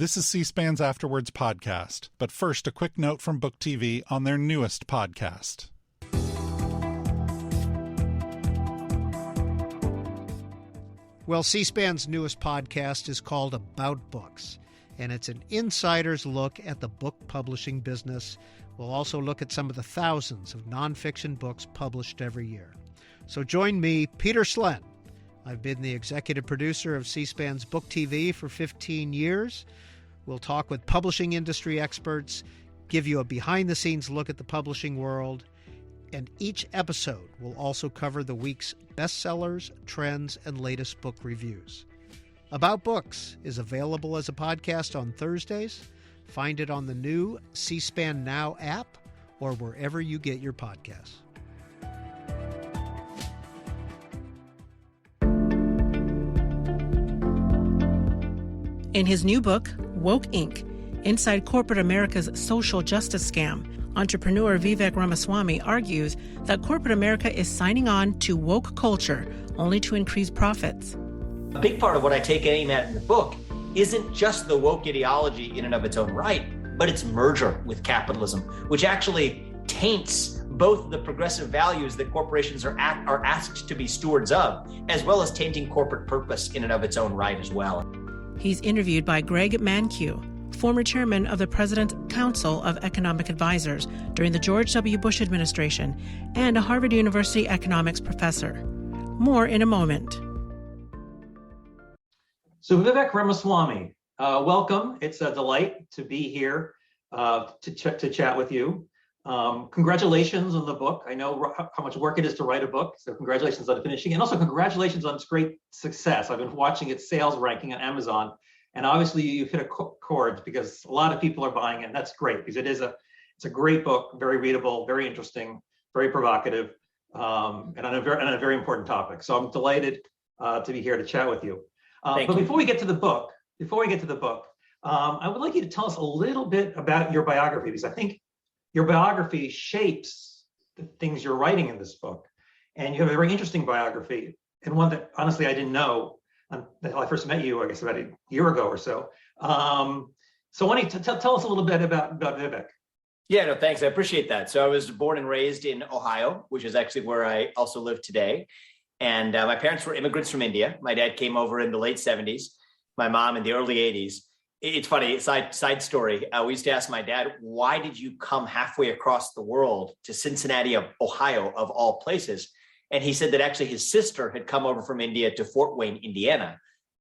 This is C-SPAN's Afterwards podcast, but first a quick note from Book TV on their newest podcast. Well, C-SPAN's newest podcast is called About Books, and it's an insider's look at the book publishing business. We'll also look at some of the thousands of nonfiction books published every year. So join me, Peter Slen. I've been the executive producer of C-SPAN's Book TV for 15 years. We'll talk with publishing industry experts, give you a behind-the-scenes look at the publishing world, and each episode will also cover the week's bestsellers, trends, and latest book reviews. About Books is available as a podcast on Thursdays. Find it on the new C-SPAN Now app or wherever you get your podcasts. In his new book, Woke Inc., Inside Corporate America's Social Justice Scam, entrepreneur Vivek Ramaswamy argues that corporate America is signing on to woke culture only to increase profits. A big part of what I take aim at in the book isn't just the woke ideology in and of its own right, but its merger with capitalism, which actually taints both the progressive values that corporations are asked to be stewards of, as well as tainting corporate purpose in and of its own right as well. He's interviewed by Greg Mankiw, former chairman of the President's Council of Economic Advisors during the George W. Bush administration and a Harvard University economics professor. More in a moment. So Vivek Ramaswamy, welcome. It's a delight to be here to chat with you. Congratulations on the book. I know how much work it is to write a book, so congratulations on finishing, and also congratulations on its great success. I've been watching its sales ranking on Amazon, and obviously you've hit a chord because a lot of people are buying it, and that's great because it's a great book, very readable, very interesting, very provocative, and on a very important topic. So I'm delighted to be here to chat with you. But before we get to the book, I would like you to tell us a little bit about your biography, because I think your biography shapes the things you're writing in this book. And you have a very interesting biography, and one that honestly I didn't know until I first met you, I guess about a year ago or so. So why don't you tell us a little bit about Vivek? Yeah, no, thanks. I appreciate that. So I was born and raised in Ohio, which is actually where I also live today. And my parents were immigrants from India. My dad came over in the late 70s, my mom in the early 80s. It's funny, side story. We used to ask my dad, why did you come halfway across the world to Cincinnati, Ohio, of all places? And he said that actually his sister had come over from India to Fort Wayne, Indiana,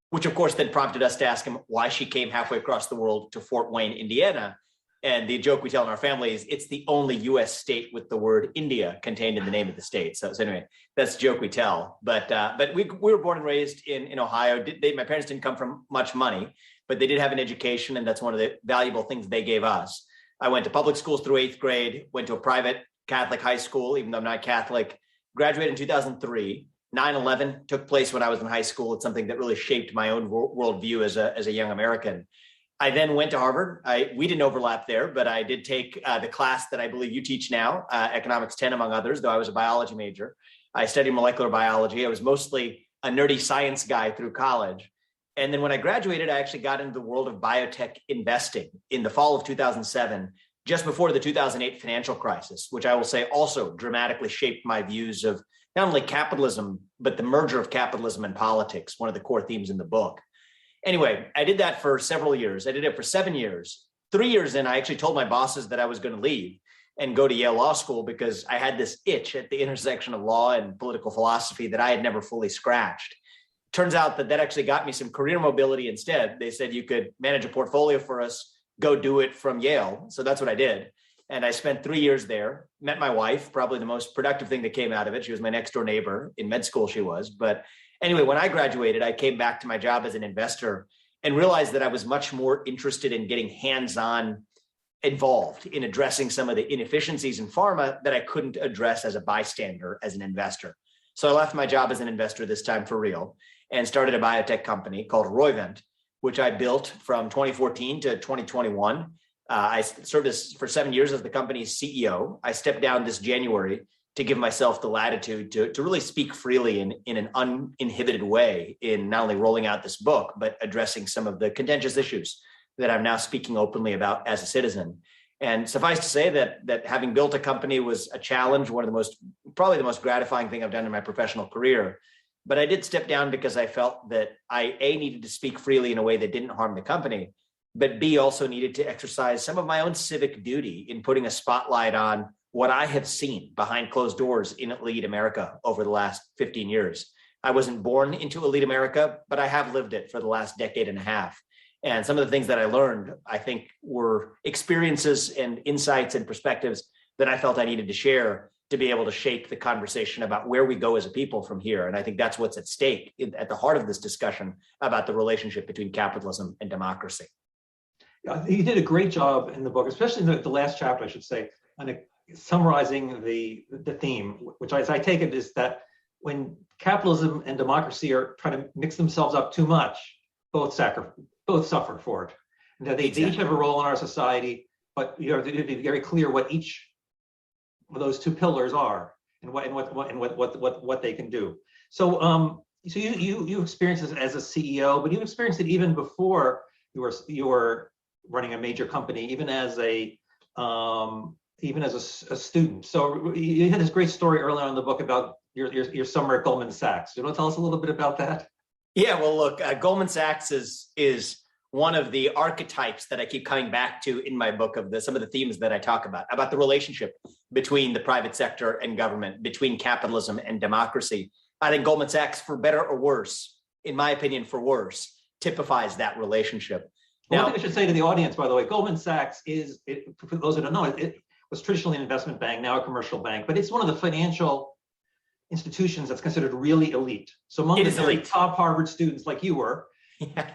which of course then prompted us to ask him why she came halfway across the world to Fort Wayne, Indiana. And the joke we tell in our family is it's the only US state with the word India contained in the name of the state. So anyway, that's the joke we tell. But we were born and raised in Ohio. My parents didn't come from much money, but they did have an education, and that's one of the valuable things they gave us. I went to public schools through 8th grade, went to a private Catholic high school, even though I'm not Catholic, graduated in 2003. 9/11 took place when I was in high school. It's something that really shaped my own worldview as a young American. I then went to Harvard. We didn't overlap there, but I did take the class that I believe you teach now, Economics 10, among others, though I was a biology major. I studied molecular biology. I was mostly a nerdy science guy through college. And then when I graduated, I actually got into the world of biotech investing in the fall of 2007, just before the 2008 financial crisis, which I will say also dramatically shaped my views of not only capitalism, but the merger of capitalism and politics, one of the core themes in the book. Anyway, I did that for several years. I did it for 7 years. 3 years in, I actually told my bosses that I was going to leave and go to Yale Law School because I had this itch at the intersection of law and political philosophy that I had never fully scratched. Turns out that actually got me some career mobility instead. They said you could manage a portfolio for us, go do it from Yale. So that's what I did. And I spent 3 years there, met my wife, probably the most productive thing that came out of it. She was my next door neighbor. In med school she was. But anyway, when I graduated, I came back to my job as an investor and realized that I was much more interested in getting hands-on involved in addressing some of the inefficiencies in pharma that I couldn't address as a bystander, as an investor. So I left my job as an investor this time for real and started a biotech company called Roivant, which I built from 2014 to 2021. I served for 7 years as the company's CEO. I stepped down this January to give myself the latitude to really speak freely in an uninhibited way in not only rolling out this book, but addressing some of the contentious issues that I'm now speaking openly about as a citizen. And suffice to say that having built a company was a challenge, probably the most gratifying thing I've done in my professional career. But I did step down because I felt that I, A, needed to speak freely in a way that didn't harm the company, but B, also needed to exercise some of my own civic duty in putting a spotlight on what I have seen behind closed doors in elite America over the last 15 years. I wasn't born into elite America, but I have lived it for the last decade and a half. And some of the things that I learned, I think, were experiences and insights and perspectives that I felt I needed to share to be able to shape the conversation about where we go as a people from here. And I think that's what's at stake at the heart of this discussion about the relationship between capitalism and democracy. Yeah, you did a great job in the book, especially in the last chapter, I should say, on summarizing the theme, which as I take it is that when capitalism and democracy are trying to mix themselves up too much, both suffer for it. And that they each have a role in our society, but you have to be very clear what each of those two pillars are and what they can do. So you experienced this as a CEO, but you experienced it even before you were running a major company, even as a student. So you had this great story earlier on in the book about your summer at Goldman Sachs. Do you want to tell us a little bit about that? Yeah, well, look, Goldman Sachs is one of the archetypes that I keep coming back to in my book of some of the themes that I talk about the relationship between the private sector and government, between capitalism and democracy. I think Goldman Sachs, for better or worse, in my opinion, for worse, typifies that relationship. Now, one thing I should say to the audience, by the way, Goldman Sachs for those who don't know, it was traditionally an investment bank, now a commercial bank, but it's one of the financial institutions that's considered really elite. So among the top Harvard students like you were,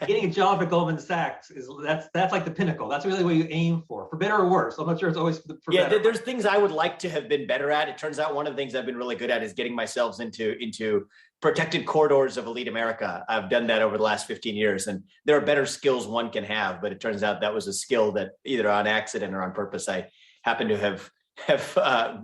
getting a job at Goldman Sachs that's like the pinnacle. That's really what you aim for better or worse. I'm not sure it's always for better. There's things I would like to have been better at. It turns out one of the things I've been really good at is getting myself into protected corridors of elite America. I've done that over the last 15 years, and there are better skills one can have, but it turns out that was a skill that either on accident or on purpose I happen to have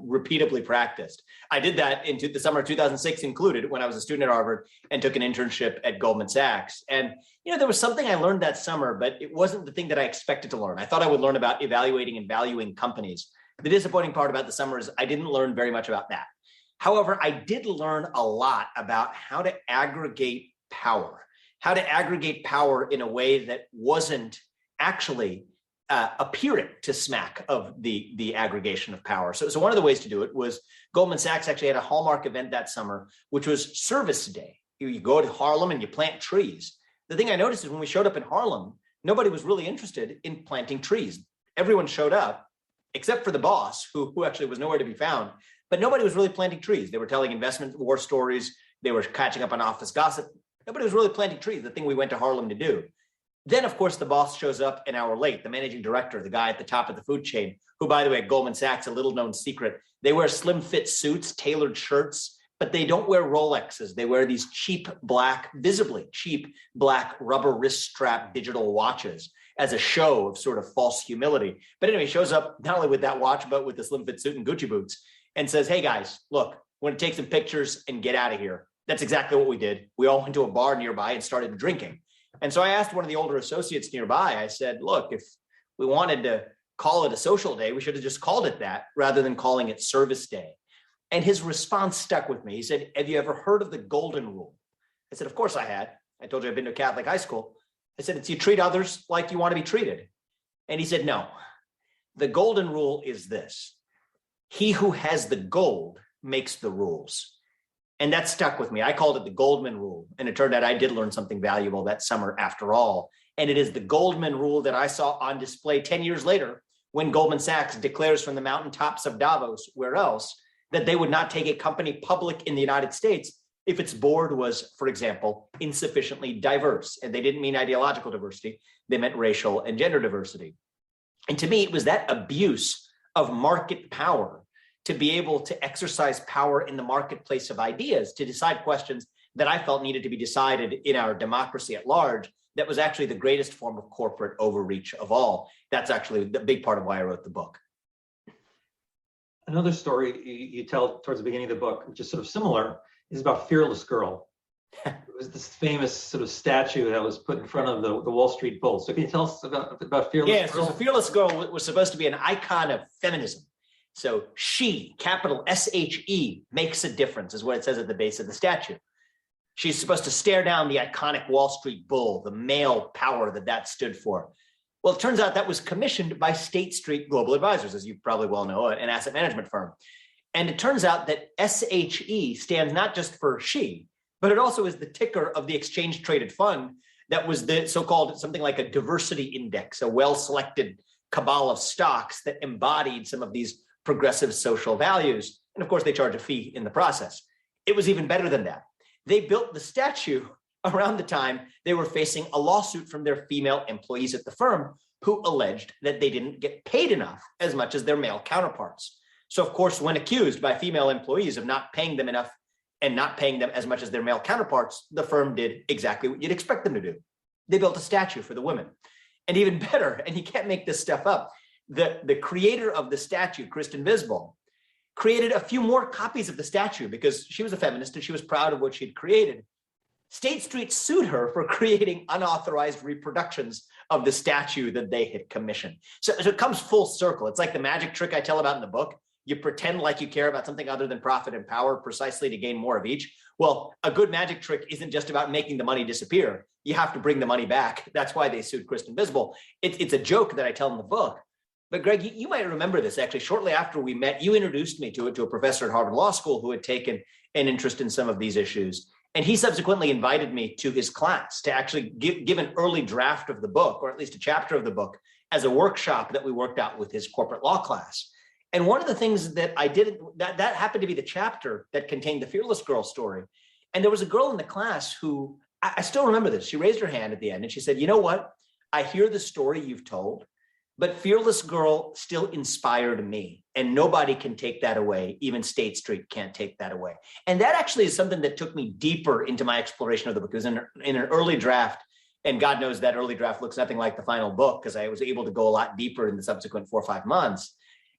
repeatedly practiced. I did that into the summer of 2006 included when I was a student at Harvard and took an internship at Goldman Sachs. And, there was something I learned that summer, but it wasn't the thing that I expected to learn. I thought I would learn about evaluating and valuing companies. The disappointing part about the summer is I didn't learn very much about that. However, I did learn a lot about how to aggregate power in a way that wasn't actually appearing to smack of the aggregation of power. So one of the ways to do it was Goldman Sachs actually had a hallmark event that summer, which was Service Day. You go to Harlem and you plant trees. The thing I noticed is when we showed up in Harlem, nobody was really interested in planting trees. Everyone showed up, except for the boss, who actually was nowhere to be found, but nobody was really planting trees. They were telling investment war stories. They were catching up on office gossip. Nobody was really planting trees, the thing we went to Harlem to do. Then, of course, the boss shows up an hour late, the managing director, the guy at the top of the food chain, who, by the way, at Goldman Sachs, a little known secret, they wear slim fit suits, tailored shirts, but they don't wear Rolexes. They wear these visibly cheap black rubber wrist strap digital watches as a show of sort of false humility. But anyway, he shows up not only with that watch, but with the slim fit suit and Gucci boots and says, hey guys, look, we're going to take some pictures and get out of here. That's exactly what we did. We all went to a bar nearby and started drinking. And so I asked one of the older associates nearby, I said, look, if we wanted to call it a social day, we should have just called it that rather than calling it Service Day. And his response stuck with me. He said, have you ever heard of the golden rule? I said, of course I had. I told you I've been to a Catholic high school. I said, it's you treat others like you want to be treated. And he said, no, the golden rule is this. He who has the gold makes the rules. And that stuck with me. I called it the Goldman rule. And it turned out I did learn something valuable that summer after all. And it is the Goldman rule that I saw on display 10 years later when Goldman Sachs declares from the mountaintops of Davos, where else, that they would not take a company public in the United States if its board was, for example, insufficiently diverse. And they didn't mean ideological diversity. They meant racial and gender diversity. And to me, it was that abuse of market power to be able to exercise power in the marketplace of ideas, to decide questions that I felt needed to be decided in our democracy at large, that was actually the greatest form of corporate overreach of all. That's actually the big part of why I wrote the book. Another story you tell towards the beginning of the book, which is sort of similar, is about Fearless Girl. It was this famous sort of statue that was put in front of the Wall Street Bull. So can you tell us about Fearless Yes, Girl? so Fearless Girl was supposed to be an icon of feminism. So she, capital SHE, makes a difference, is what it says at the base of the statue. She's supposed to stare down the iconic Wall Street Bull, the male power that stood for. Well, it turns out that was commissioned by State Street Global Advisors, as you probably well know, an asset management firm. And it turns out that SHE stands not just for she, but it also is the ticker of the exchange traded fund that was the so-called something like a diversity index, a well-selected cabal of stocks that embodied some of these progressive social values. And of course, they charge a fee in the process. It was even better than that. They built the statue around the time they were facing a lawsuit from their female employees at the firm who alleged that they didn't get paid enough as much as their male counterparts. So of course, when accused by female employees of not paying them enough and not paying them as much as their male counterparts, the firm did exactly what you'd expect them to do. They built a statue for the women. And even better, and you can't make this stuff up, the creator of the statue, Kristen Visbal, created a few more copies of the statue because she was a feminist and she was proud of what she'd created. State Street sued her for creating unauthorized reproductions of the statue that they had commissioned. So it comes full circle. It's like the magic trick I tell about in the book. You pretend like you care about something other than profit and power precisely to gain more of each. Well, a good magic trick isn't just about making the money disappear. You have to bring the money back. That's why they sued Kristen Visbal. It's a joke that I tell in the book. But Greg, you might remember this actually. Shortly after we met, you introduced me to a professor at Harvard Law School who had taken an interest in some of these issues. And he subsequently invited me to his class to actually give an early draft of the book, or at least a chapter of the book, as a workshop that we worked out with his corporate law class. And one of the things that I did, that happened to be the chapter that contained the Fearless Girl story. And there was a girl in the class who, I still remember this. She raised her hand at the end and she said, you know what? I hear the story you've told, but Fearless Girl still inspired me, and nobody can take that away. Even State Street can't take that away. And that actually is something that took me deeper into my exploration of the book. It was in an early draft, and God knows that early draft looks nothing like the final book because I was able to go a lot deeper in the subsequent 4 or 5 months.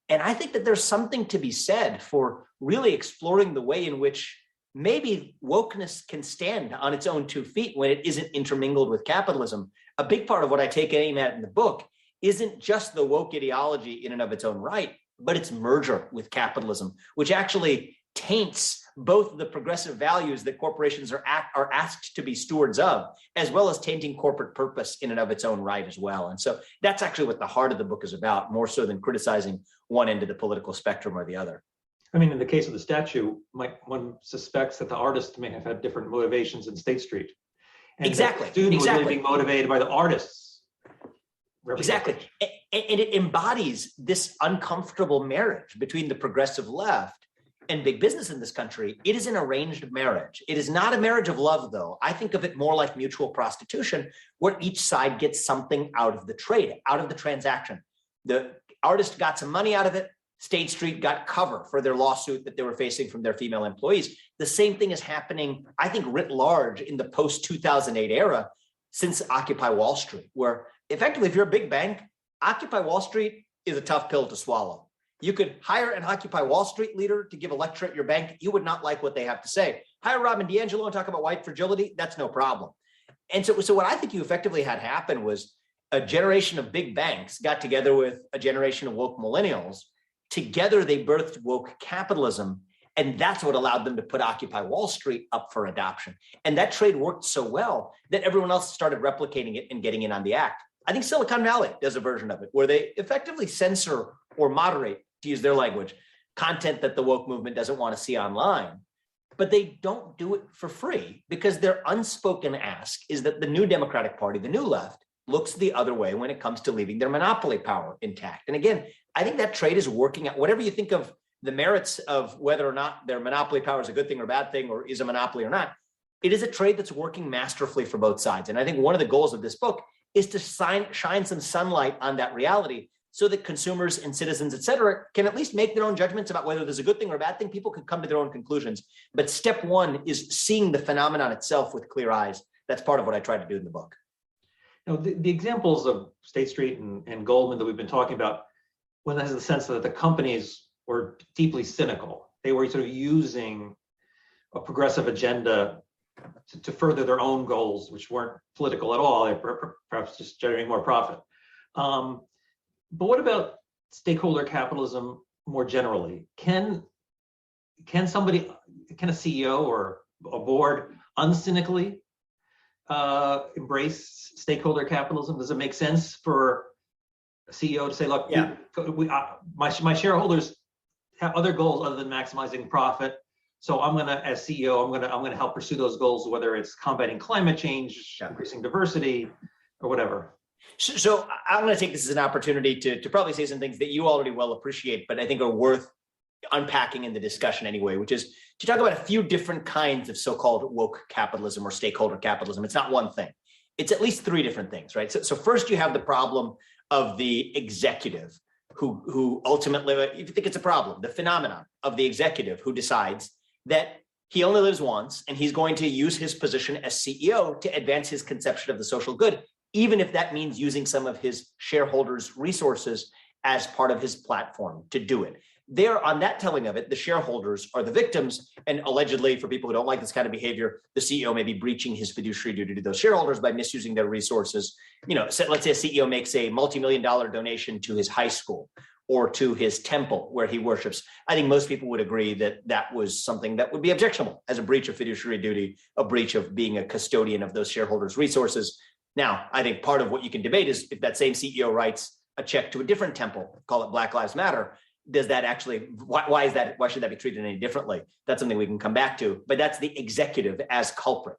And I think that there's something to be said for really exploring the way in which maybe wokeness can stand on its own 2 feet when it isn't intermingled with capitalism. A big part of what I take aim at in the book isn't just the woke ideology in and of its own right, but its merger with capitalism, which actually taints both the progressive values that corporations are asked to be stewards of, as well as tainting corporate purpose in and of its own right as well. And so that's actually what the heart of the book is about, more so than criticizing one end of the political spectrum or the other. I mean, in the case of the statue, one suspects that the artist may have had different motivations in State Street. And exactly. The student was really being motivated by the artist's. Exactly. And it embodies this uncomfortable marriage between the progressive left and big business in this country. It is an arranged marriage. It is not a marriage of love, though. I think of it more like mutual prostitution, where each side gets something out of the trade, out of the transaction. The artist got some money out of it. State Street got cover for their lawsuit that they were facing from their female employees. The same thing is happening, I think, writ large in the post-2008 era since Occupy Wall Street, where effectively, if you're a big bank, Occupy Wall Street is a tough pill to swallow. You could hire an Occupy Wall Street leader to give a lecture at your bank. You would not like what they have to say. Hire Robin DiAngelo and talk about white fragility. That's no problem. And so what I think you effectively had happen was a generation of big banks got together with a generation of woke millennials. Together, they birthed woke capitalism. And that's what allowed them to put Occupy Wall Street up for adoption. And that trade worked so well that everyone else started replicating it and getting in on the act. I think Silicon Valley does a version of it where they effectively censor or moderate, to use their language, content that the woke movement doesn't want to see online. But they don't do it for free because their unspoken ask is that the new Democratic Party, the new left, looks the other way when it comes to leaving their monopoly power intact. And again, I think that trade is working out. Whatever you think of the merits of whether or not their monopoly power is a good thing or a bad thing, or is a monopoly or not, it is a trade that's working masterfully for both sides. And I think one of the goals of this book is to shine some sunlight on that reality so that consumers and citizens, et cetera, can at least make their own judgments about whether there's a good thing or a bad thing. People can come to their own conclusions. But step one is seeing the phenomenon itself with clear eyes. That's part of what I try to do in the book. Now, the examples of State Street and Goldman that we've been talking about, one has the sense that the companies were deeply cynical. They were sort of using a progressive agenda to further their own goals, which weren't political at all. They perhaps just generating more profit. But what about stakeholder capitalism more generally? Can a CEO or a board uncynically embrace stakeholder capitalism? Does it make sense for a CEO to say, look, my shareholders have other goals other than maximizing profit, so I'm gonna, as CEO, I'm gonna help pursue those goals, whether it's combating climate change, increasing diversity, or whatever. So I'm going to take this as an opportunity to probably say some things that you already well appreciate, but I think are worth unpacking in the discussion anyway, which is to talk about a few different kinds of so-called woke capitalism or stakeholder capitalism. It's not one thing. It's at least three different things, right? So first you have the problem of the executive who ultimately, if you think it's a problem, the phenomenon of the executive who decides that he only lives once and he's going to use his position as CEO to advance his conception of the social good, even if that means using some of his shareholders' resources as part of his platform to do it. There, on that telling of it, the shareholders are the victims, and allegedly, for people who don't like this kind of behavior, the CEO may be breaching his fiduciary duty to those shareholders by misusing their resources. Let's say a CEO makes a multi-million-dollar donation to his high school or to his temple where he worships. I think most people would agree that that was something that would be objectionable as a breach of fiduciary duty, a breach of being a custodian of those shareholders' resources. Now, I think part of what you can debate is if that same CEO writes a check to a different temple, call it Black Lives Matter, does that actually, why should that be treated any differently? That's something we can come back to, but that's the executive as culprit.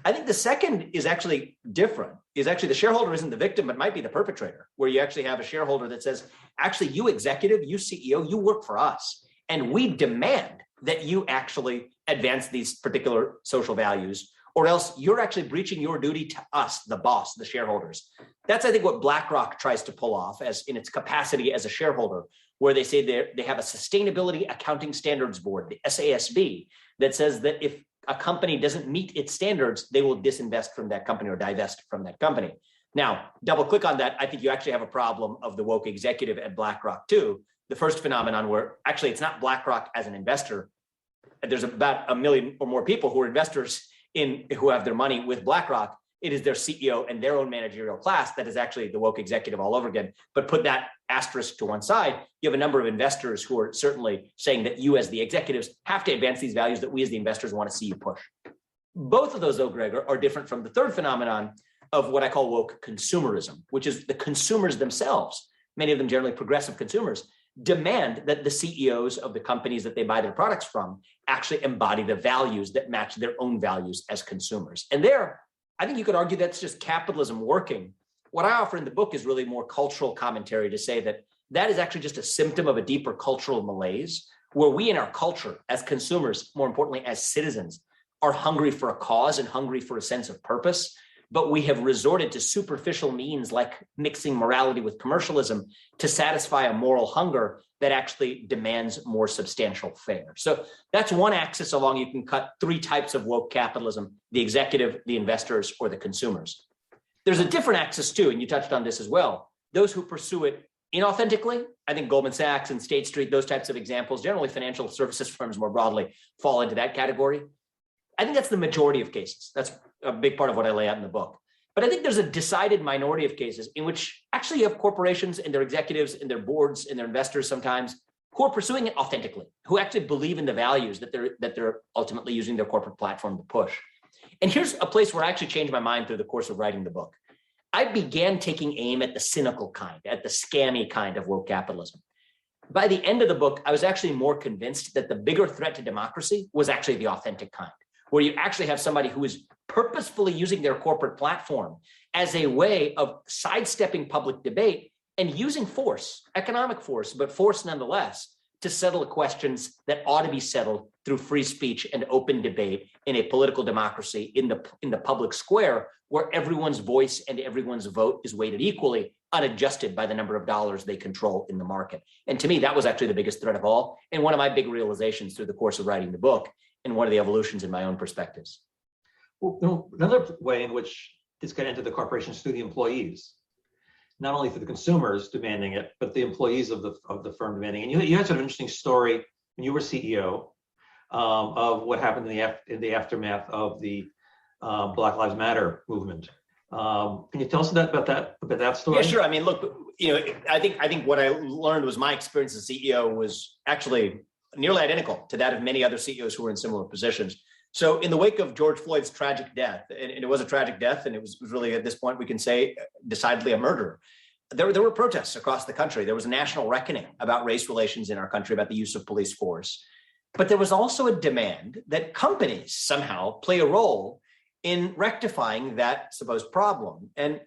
I think the second is actually different, is actually the shareholder isn't the victim, but might be the perpetrator, where you actually have a shareholder that says, actually, you executive, you CEO, you work for us, and we demand that you actually advance these particular social values, or else you're actually breaching your duty to us, the boss, the shareholders. That's, I think, what BlackRock tries to pull off as in its capacity as a shareholder, where they say they have a Sustainability Accounting Standards Board, the SASB, that says that if a company doesn't meet its standards, they will disinvest from that company or divest from that company. Now, double click on that, I think you actually have a problem of the woke executive at BlackRock too. The first phenomenon where actually it's not BlackRock as an investor. There's about 1 million or more people who are investors who have their money with BlackRock. It is their CEO and their own managerial class that is actually the woke executive all over again. But put that asterisk to one side, you have a number of investors who are certainly saying that you as the executives have to advance these values that we as the investors want to see you push. Both of those, though, Greg, are different from the third phenomenon of what I call woke consumerism, which is the consumers themselves, many of them generally progressive consumers, demand that the CEOs of the companies that they buy their products from actually embody the values that match their own values as consumers. And there, I think you could argue that's just capitalism working. What I offer in the book is really more cultural commentary to say that that is actually just a symptom of a deeper cultural malaise, where we in our culture as consumers, more importantly as citizens, are hungry for a cause and hungry for a sense of purpose. But we have resorted to superficial means like mixing morality with commercialism to satisfy a moral hunger that actually demands more substantial fare. So that's one axis along you can cut three types of woke capitalism: the executive, the investors, or the consumers. There's a different axis too, and you touched on this as well. Those who pursue it inauthentically, I think Goldman Sachs and State Street, those types of examples, generally financial services firms more broadly, fall into that category. I think that's the majority of cases. That's a big part of what I lay out in the book. But I think there's a decided minority of cases in which actually you have corporations and their executives and their boards and their investors sometimes who are pursuing it authentically, who actually believe in the values that they're ultimately using their corporate platform to push. And here's a place where I actually changed my mind through the course of writing the book. I began taking aim at the cynical kind, at the scammy kind of woke capitalism. By the end of the book, I was actually more convinced that the bigger threat to democracy was actually the authentic kind, where you actually have somebody who is purposefully using their corporate platform as a way of sidestepping public debate and using force, economic force, but force nonetheless, to settle questions that ought to be settled through free speech and open debate in a political democracy in the public square, where everyone's voice and everyone's vote is weighted equally, unadjusted by the number of dollars they control in the market. And to me, that was actually the biggest threat of all, and one of my big realizations through the course of writing the book, and one of the evolutions in my own perspectives. Well, another way in which this got into the corporations through the employees, not only through the consumers demanding it, but the employees of the firm demanding it. And you had sort of an interesting story when you were CEO of what happened in the aftermath of the Black Lives Matter movement. Can you tell us about that story? Yeah, sure. I mean, look, I think what I learned was my experience as CEO was actually nearly identical to that of many other CEOs who were in similar positions. So in the wake of George Floyd's tragic death, and it was a tragic death, and it was really, at this point, we can say decidedly a murder, there were protests across the country. There was a national reckoning about race relations in our country, about the use of police force. But there was also a demand that companies somehow play a role in rectifying that supposed problem. And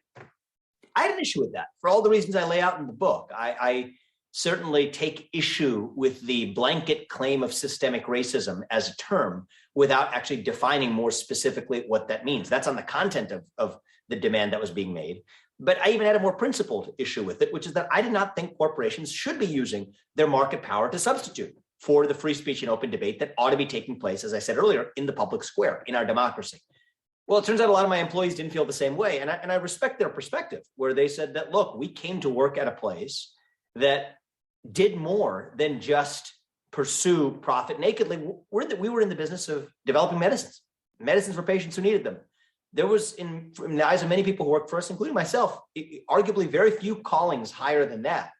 I had an issue with that for all the reasons I lay out in the book. I certainly take issue with the blanket claim of systemic racism as a term without actually defining more specifically what that means. That's on the content of the demand that was being made. But I even had a more principled issue with it, which is that I did not think corporations should be using their market power to substitute for the free speech and open debate that ought to be taking place, as I said earlier, in the public square, in our democracy. Well, it turns out a lot of my employees didn't feel the same way. And I respect their perspective, where they said that, look, we came to work at a place that did more than just pursue profit nakedly. We were in the business of developing medicines for patients who needed them. There was, in the eyes of many people who worked for us, including myself, arguably very few callings higher than that.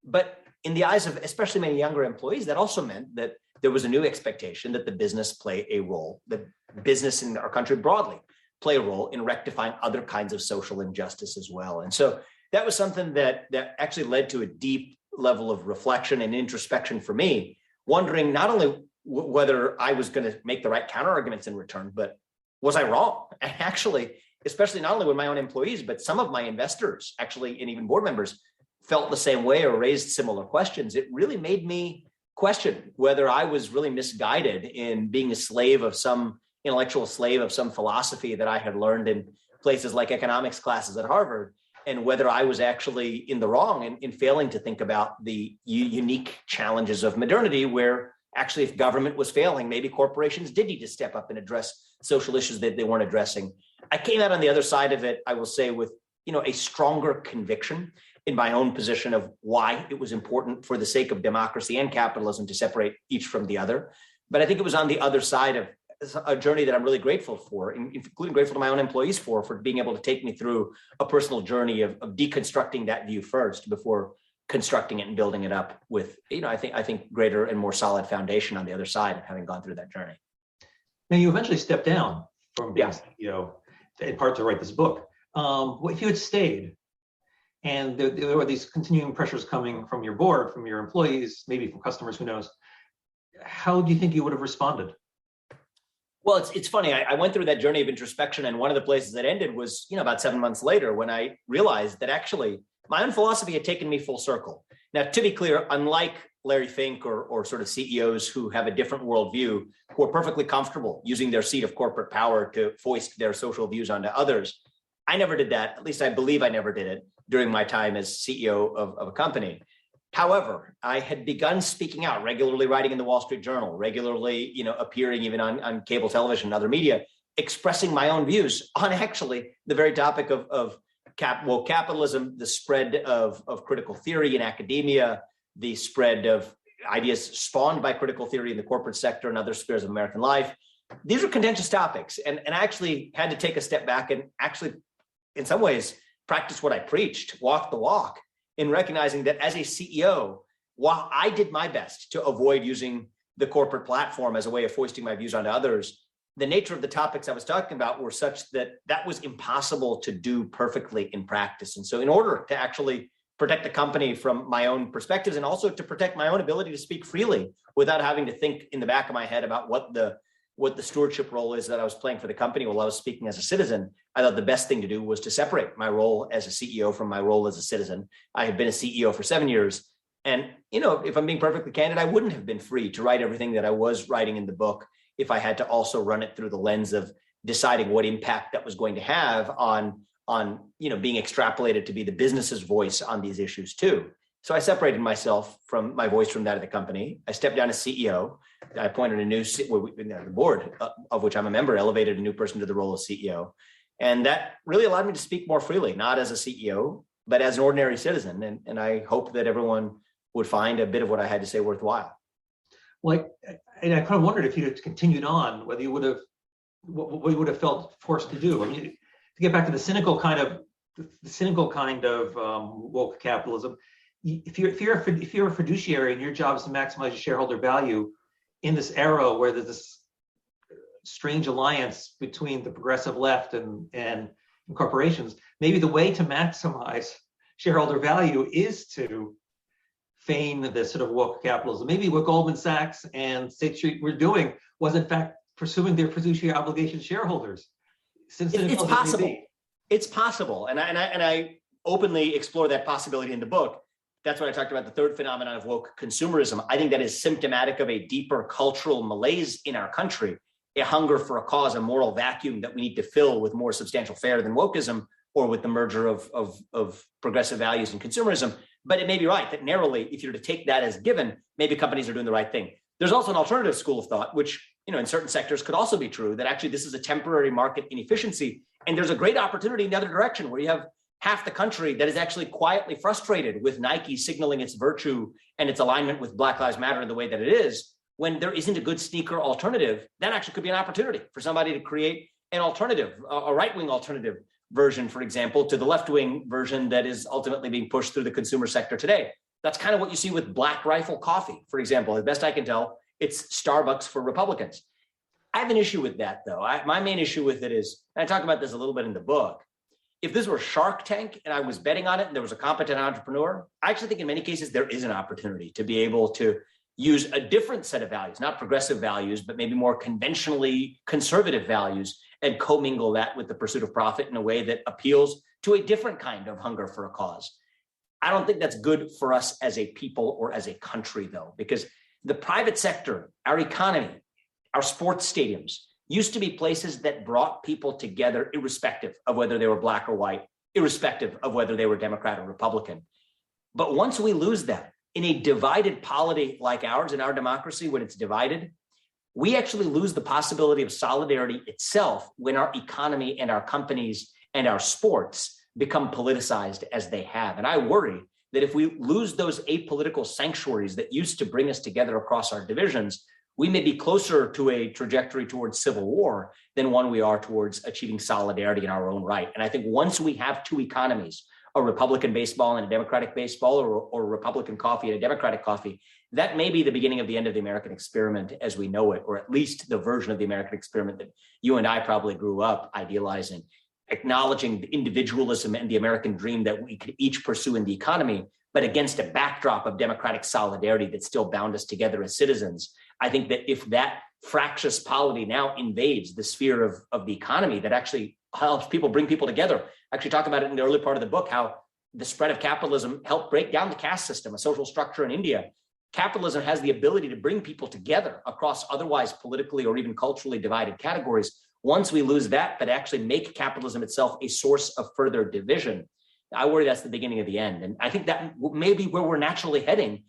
But in the eyes of especially many younger employees, that also meant that there was a new expectation that the business play a role, that business in our country broadly play a role in rectifying other kinds of social injustice as well. And so that was something that actually led to a deep level of reflection and introspection for me, wondering not only whether I was going to make the right counter arguments in return, but was I wrong? And actually, especially not only with my own employees, but some of my investors actually, and even board members, felt the same way or raised similar questions. It really made me question whether I was really misguided in being a slave of some intellectual slave of some philosophy that I had learned in places like economics classes at Harvard, and whether I was actually in the wrong in failing to think about the unique challenges of modernity, where actually if government was failing, maybe corporations did need to step up and address social issues that they weren't addressing. I came out on the other side of it, I will say, with a stronger conviction in my own position of why it was important for the sake of democracy and capitalism to separate each from the other. But I think it was on the other side of a journey that I'm really grateful for, including grateful to my own employees for being able to take me through a personal journey of deconstructing that view first before constructing it and building it up with, I think greater and more solid foundation on the other side of having gone through that journey. Now, you eventually stepped down from being CEO, in part to write this book. If you had stayed, and there were these continuing pressures coming from your board, from your employees, maybe from customers, who knows, how do you think you would have responded? Well, it's funny. I went through that journey of introspection, and one of the places that ended was, about 7 months later, when I realized that actually my own philosophy had taken me full circle. Now, to be clear, unlike Larry Fink or sort of CEOs who have a different worldview, who are perfectly comfortable using their seat of corporate power to foist their social views onto others, I never did that. At least I believe I never did it during my time as CEO of a company. However, I had begun speaking out, regularly writing in the Wall Street Journal, regularly, appearing even on cable television and other media, expressing my own views on actually the very topic of capitalism, the spread of critical theory in academia, the spread of ideas spawned by critical theory in the corporate sector and other spheres of American life. These are contentious topics. And I actually had to take a step back and actually, in some ways, practice what I preached, walk the walk, in recognizing that as a CEO, while I did my best to avoid using the corporate platform as a way of foisting my views onto others, the nature of the topics I was talking about were such that was impossible to do perfectly in practice. And so in order to actually protect the company from my own perspectives, and also to protect my own ability to speak freely without having to think in the back of my head about what the stewardship role is that I was playing for the company while I was speaking as a citizen, I thought the best thing to do was to separate my role as a CEO from my role as a citizen. I had been a CEO for 7 years. And, if I'm being perfectly candid, I wouldn't have been free to write everything that I was writing in the book if I had to also run it through the lens of deciding what impact that was going to have on being extrapolated to be the business's voice on these issues too. So I separated myself from my voice from that of the company. I stepped down as CEO. I appointed the board of which I'm a member, elevated a new person to the role of CEO. And that really allowed me to speak more freely, not as a CEO, but as an ordinary citizen. And I hope that everyone would find a bit of what I had to say worthwhile. Well, and I kind of wondered if you had continued on, whether you would have what we would have felt forced to do. I mean, to get back to the cynical kind of woke capitalism, if you're a fiduciary and your job is to maximize shareholder value in this era where there's this strange alliance between the progressive left and corporations, maybe the way to maximize shareholder value is to feign this sort of woke capitalism. Maybe what Goldman Sachs and State Street were doing was in fact pursuing their fiduciary obligation to shareholders. It's possible. It's possible, and I openly explore that possibility in the book. That's what I talked about, the third phenomenon of woke consumerism. I think that is symptomatic of a deeper cultural malaise in our country, a hunger for a cause, a moral vacuum that we need to fill with more substantial fare than wokeism or with the merger of progressive values and consumerism. But it may be right that narrowly, if you're to take that as given, maybe companies are doing the right thing. There's also an alternative school of thought, which, in certain sectors could also be true, that actually this is a temporary market inefficiency. And there's a great opportunity in the other direction where you have half the country that is actually quietly frustrated with Nike signaling its virtue and its alignment with Black Lives Matter in the way that it is. When there isn't a good sneaker alternative, that actually could be an opportunity for somebody to create an alternative, a right-wing alternative version, for example, to the left-wing version that is ultimately being pushed through the consumer sector today. That's kind of what you see with Black Rifle Coffee, for example. As best I can tell, it's Starbucks for Republicans. I have an issue with that, though. My main issue with it is, and I talk about this a little bit in the book, if this were Shark Tank and I was betting on it and there was a competent entrepreneur, I actually think in many cases there is an opportunity to be able to use a different set of values, not progressive values, but maybe more conventionally conservative values, and commingle that with the pursuit of profit in a way that appeals to a different kind of hunger for a cause. I don't think that's good for us as a people or as a country, though, because the private sector, our economy, our sports stadiums used to be places that brought people together irrespective of whether they were Black or white, irrespective of whether they were Democrat or Republican. But once we lose that in a divided polity like ours, in our democracy, when it's divided, we actually lose the possibility of solidarity itself when our economy and our companies and our sports become politicized as they have. And I worry that if we lose those apolitical sanctuaries that used to bring us together across our divisions, we may be closer to a trajectory towards civil war than one we are towards achieving solidarity in our own right. And I think once we have two economies, a Republican baseball and a Democratic baseball, or a Republican coffee and a Democratic coffee, that may be the beginning of the end of the American experiment as we know it, or at least the version of the American experiment that you and I probably grew up idealizing, acknowledging the individualism and the American dream that we could each pursue in the economy, but against a backdrop of democratic solidarity that still bound us together as citizens. I think that if that fractious polity now invades the sphere of the economy that actually helps people, bring people together. I actually talk about it in the early part of the book, how the spread of capitalism helped break down the caste system, a social structure in India. Capitalism has the ability to bring people together across otherwise politically or even culturally divided categories. Once we lose that, but actually make capitalism itself a source of further division, I worry that's the beginning of the end. And I think that may be where we're naturally heading,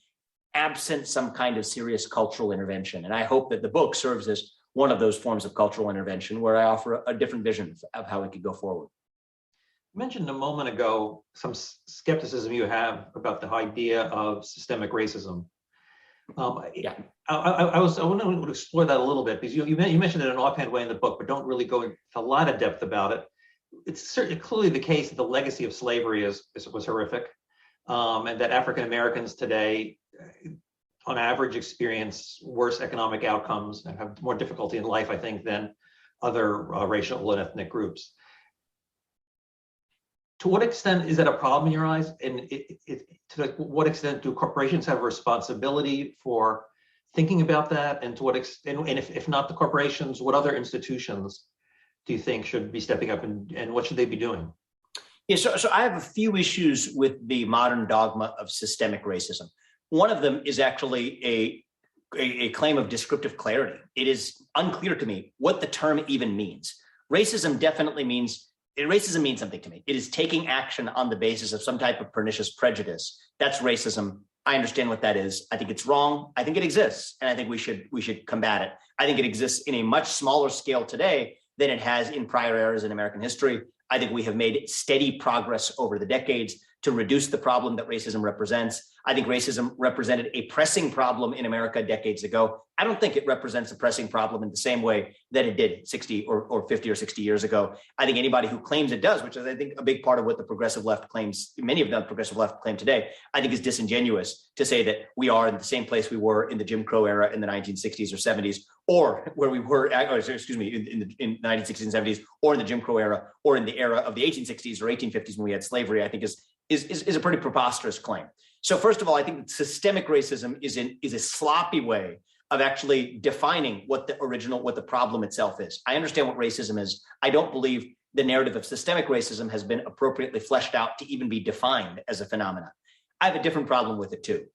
absent some kind of serious cultural intervention. And I hope that the book serves as one of those forms of cultural intervention where I offer a different vision of how we could go forward. You mentioned a moment ago some skepticism you have about the idea of systemic racism. I want to explore that a little bit, because you mentioned it in an offhand way in the book, but don't really go into a lot of depth about it. It's certainly clearly the case that the legacy of slavery was horrific, and that African Americans today, on average, experience worse economic outcomes and have more difficulty in life, I think, than other racial and ethnic groups. To what extent is that a problem in your eyes? And to what extent do corporations have a responsibility for thinking about that? And to what extent, and if not the corporations, what other institutions do you think should be stepping up, and what should they be doing? Yeah, so I have a few issues with the modern dogma of systemic racism. One of them is actually a claim of descriptive clarity. It is unclear to me what the term even means. Racism means something to me. It is taking action on the basis of some type of pernicious prejudice. That's racism. I understand what that is. I think it's wrong. I think it exists, and I think we should combat it. I think it exists in a much smaller scale today than it has in prior eras in American history. I think we have made steady progress over the decades to reduce the problem that racism represents. I think racism represented a pressing problem in America decades ago. I don't think it represents a pressing problem in the same way that it did 60 or 50 or 60 years ago. I think anybody who claims it does, which is I think a big part of what the progressive left claims, many of the progressive left claim today, I think is disingenuous to say that we are in the same place we were in the Jim Crow era in the 1960s or 70s, or where we were, in the 1960s and 70s, or in the Jim Crow era, or in the era of the 1860s or 1850s when we had slavery, I think is a pretty preposterous claim. So first of all, I think systemic racism is a sloppy way of actually defining what the problem itself is. I understand what racism is. I don't believe the narrative of systemic racism has been appropriately fleshed out to even be defined as a phenomenon. I have a different problem with it too.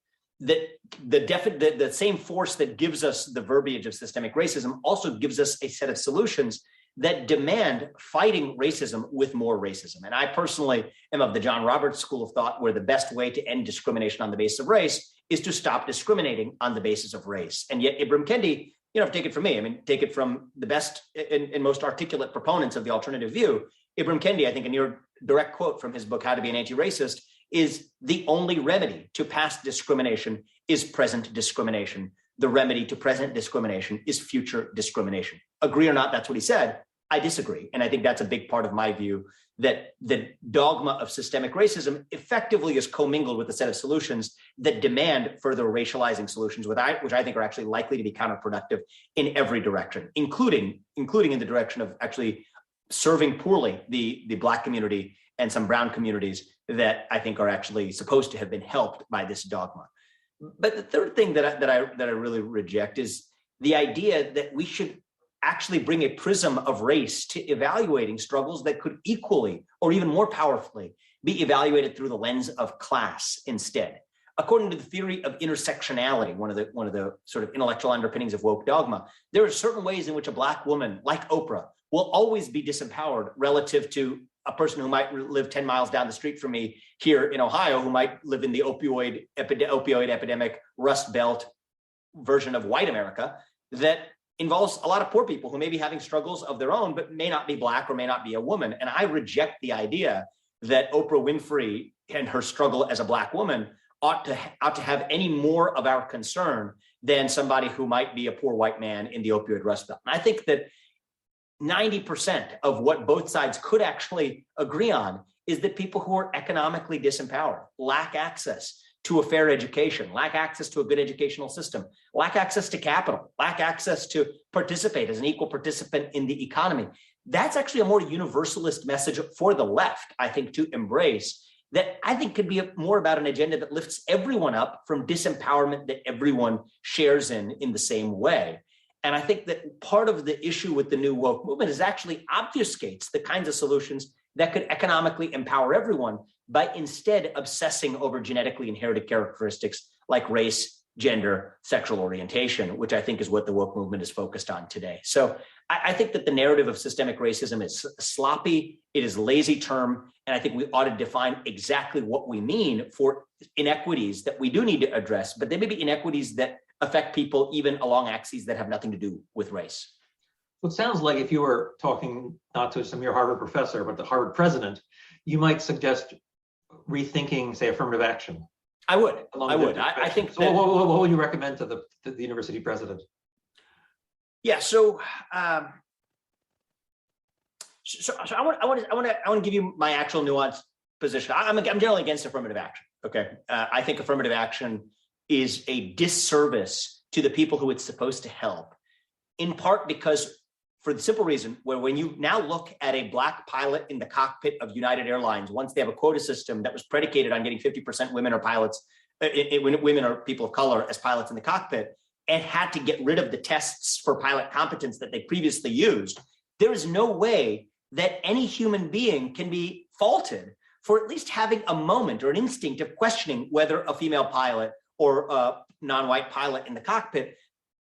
That the same force that gives us the verbiage of systemic racism also gives us a set of solutions that demand fighting racism with more racism. And I personally am of the John Roberts school of thought, where the best way to end discrimination on the basis of race is to stop discriminating on the basis of race. And yet Ibram Kendi, take it from me, take it from the best and most articulate proponents of the alternative view. Ibram Kendi, I think a near direct quote from his book, How to Be an Anti-Racist, is the only remedy to past discrimination is present discrimination. The remedy to present discrimination is future discrimination. Agree or not, that's what he said. I disagree. And I think that's a big part of my view, that the dogma of systemic racism effectively is commingled with a set of solutions that demand further racializing solutions, which I think are actually likely to be counterproductive in every direction, including in the direction of actually serving poorly the Black community and some brown communities that I think are actually supposed to have been helped by this dogma. But the third thing that I really reject is the idea that we should actually bring a prism of race to evaluating struggles that could equally or even more powerfully be evaluated through the lens of class instead. According to the theory of intersectionality, one of the sort of intellectual underpinnings of woke dogma, there are certain ways in which a Black woman like Oprah will always be disempowered relative to a person who might live 10 miles down the street from me here in Ohio, who might live in the opioid epidemic Rust Belt version of white America that involves a lot of poor people who may be having struggles of their own, but may not be Black or may not be a woman. And I reject the idea that Oprah Winfrey and her struggle as a Black woman ought to have any more of our concern than somebody who might be a poor white man in the opioid Rust Belt. And I think that 90% of what both sides could actually agree on is that people who are economically disempowered lack access to a fair education, lack access to a good educational system, lack access to capital, lack access to participate as an equal participant in the economy. That's actually a more universalist message for the left, I think, to embrace, that I think could be more about an agenda that lifts everyone up from disempowerment that everyone shares in the same way. And I think that part of the issue with the new woke movement is actually obfuscates the kinds of solutions that could economically empower everyone by instead obsessing over genetically inherited characteristics like race, gender, sexual orientation, which I think is what the woke movement is focused on today. So I think that the narrative of systemic racism is sloppy, it is lazy term, and I think we ought to define exactly what we mean for inequities that we do need to address, but they may be inequities that affect people even along axes that have nothing to do with race. Well, it sounds like if you were talking not to some mere Harvard professor, but the Harvard president, you might suggest rethinking, say, affirmative action. I would. I think. So what would you recommend to the university president? Yeah. So I want to give you my actual nuanced position. I'm generally against affirmative action. Okay. I think affirmative action is a disservice to the people who it's supposed to help, in part because, for the simple reason, where when you now look at a Black pilot in the cockpit of United Airlines, once they have a quota system that was predicated on getting 50% women or pilots, women or people of color as pilots in the cockpit, and had to get rid of the tests for pilot competence that they previously used, there is no way that any human being can be faulted for at least having a moment or an instinct of questioning whether a female pilot or a non-white pilot in the cockpit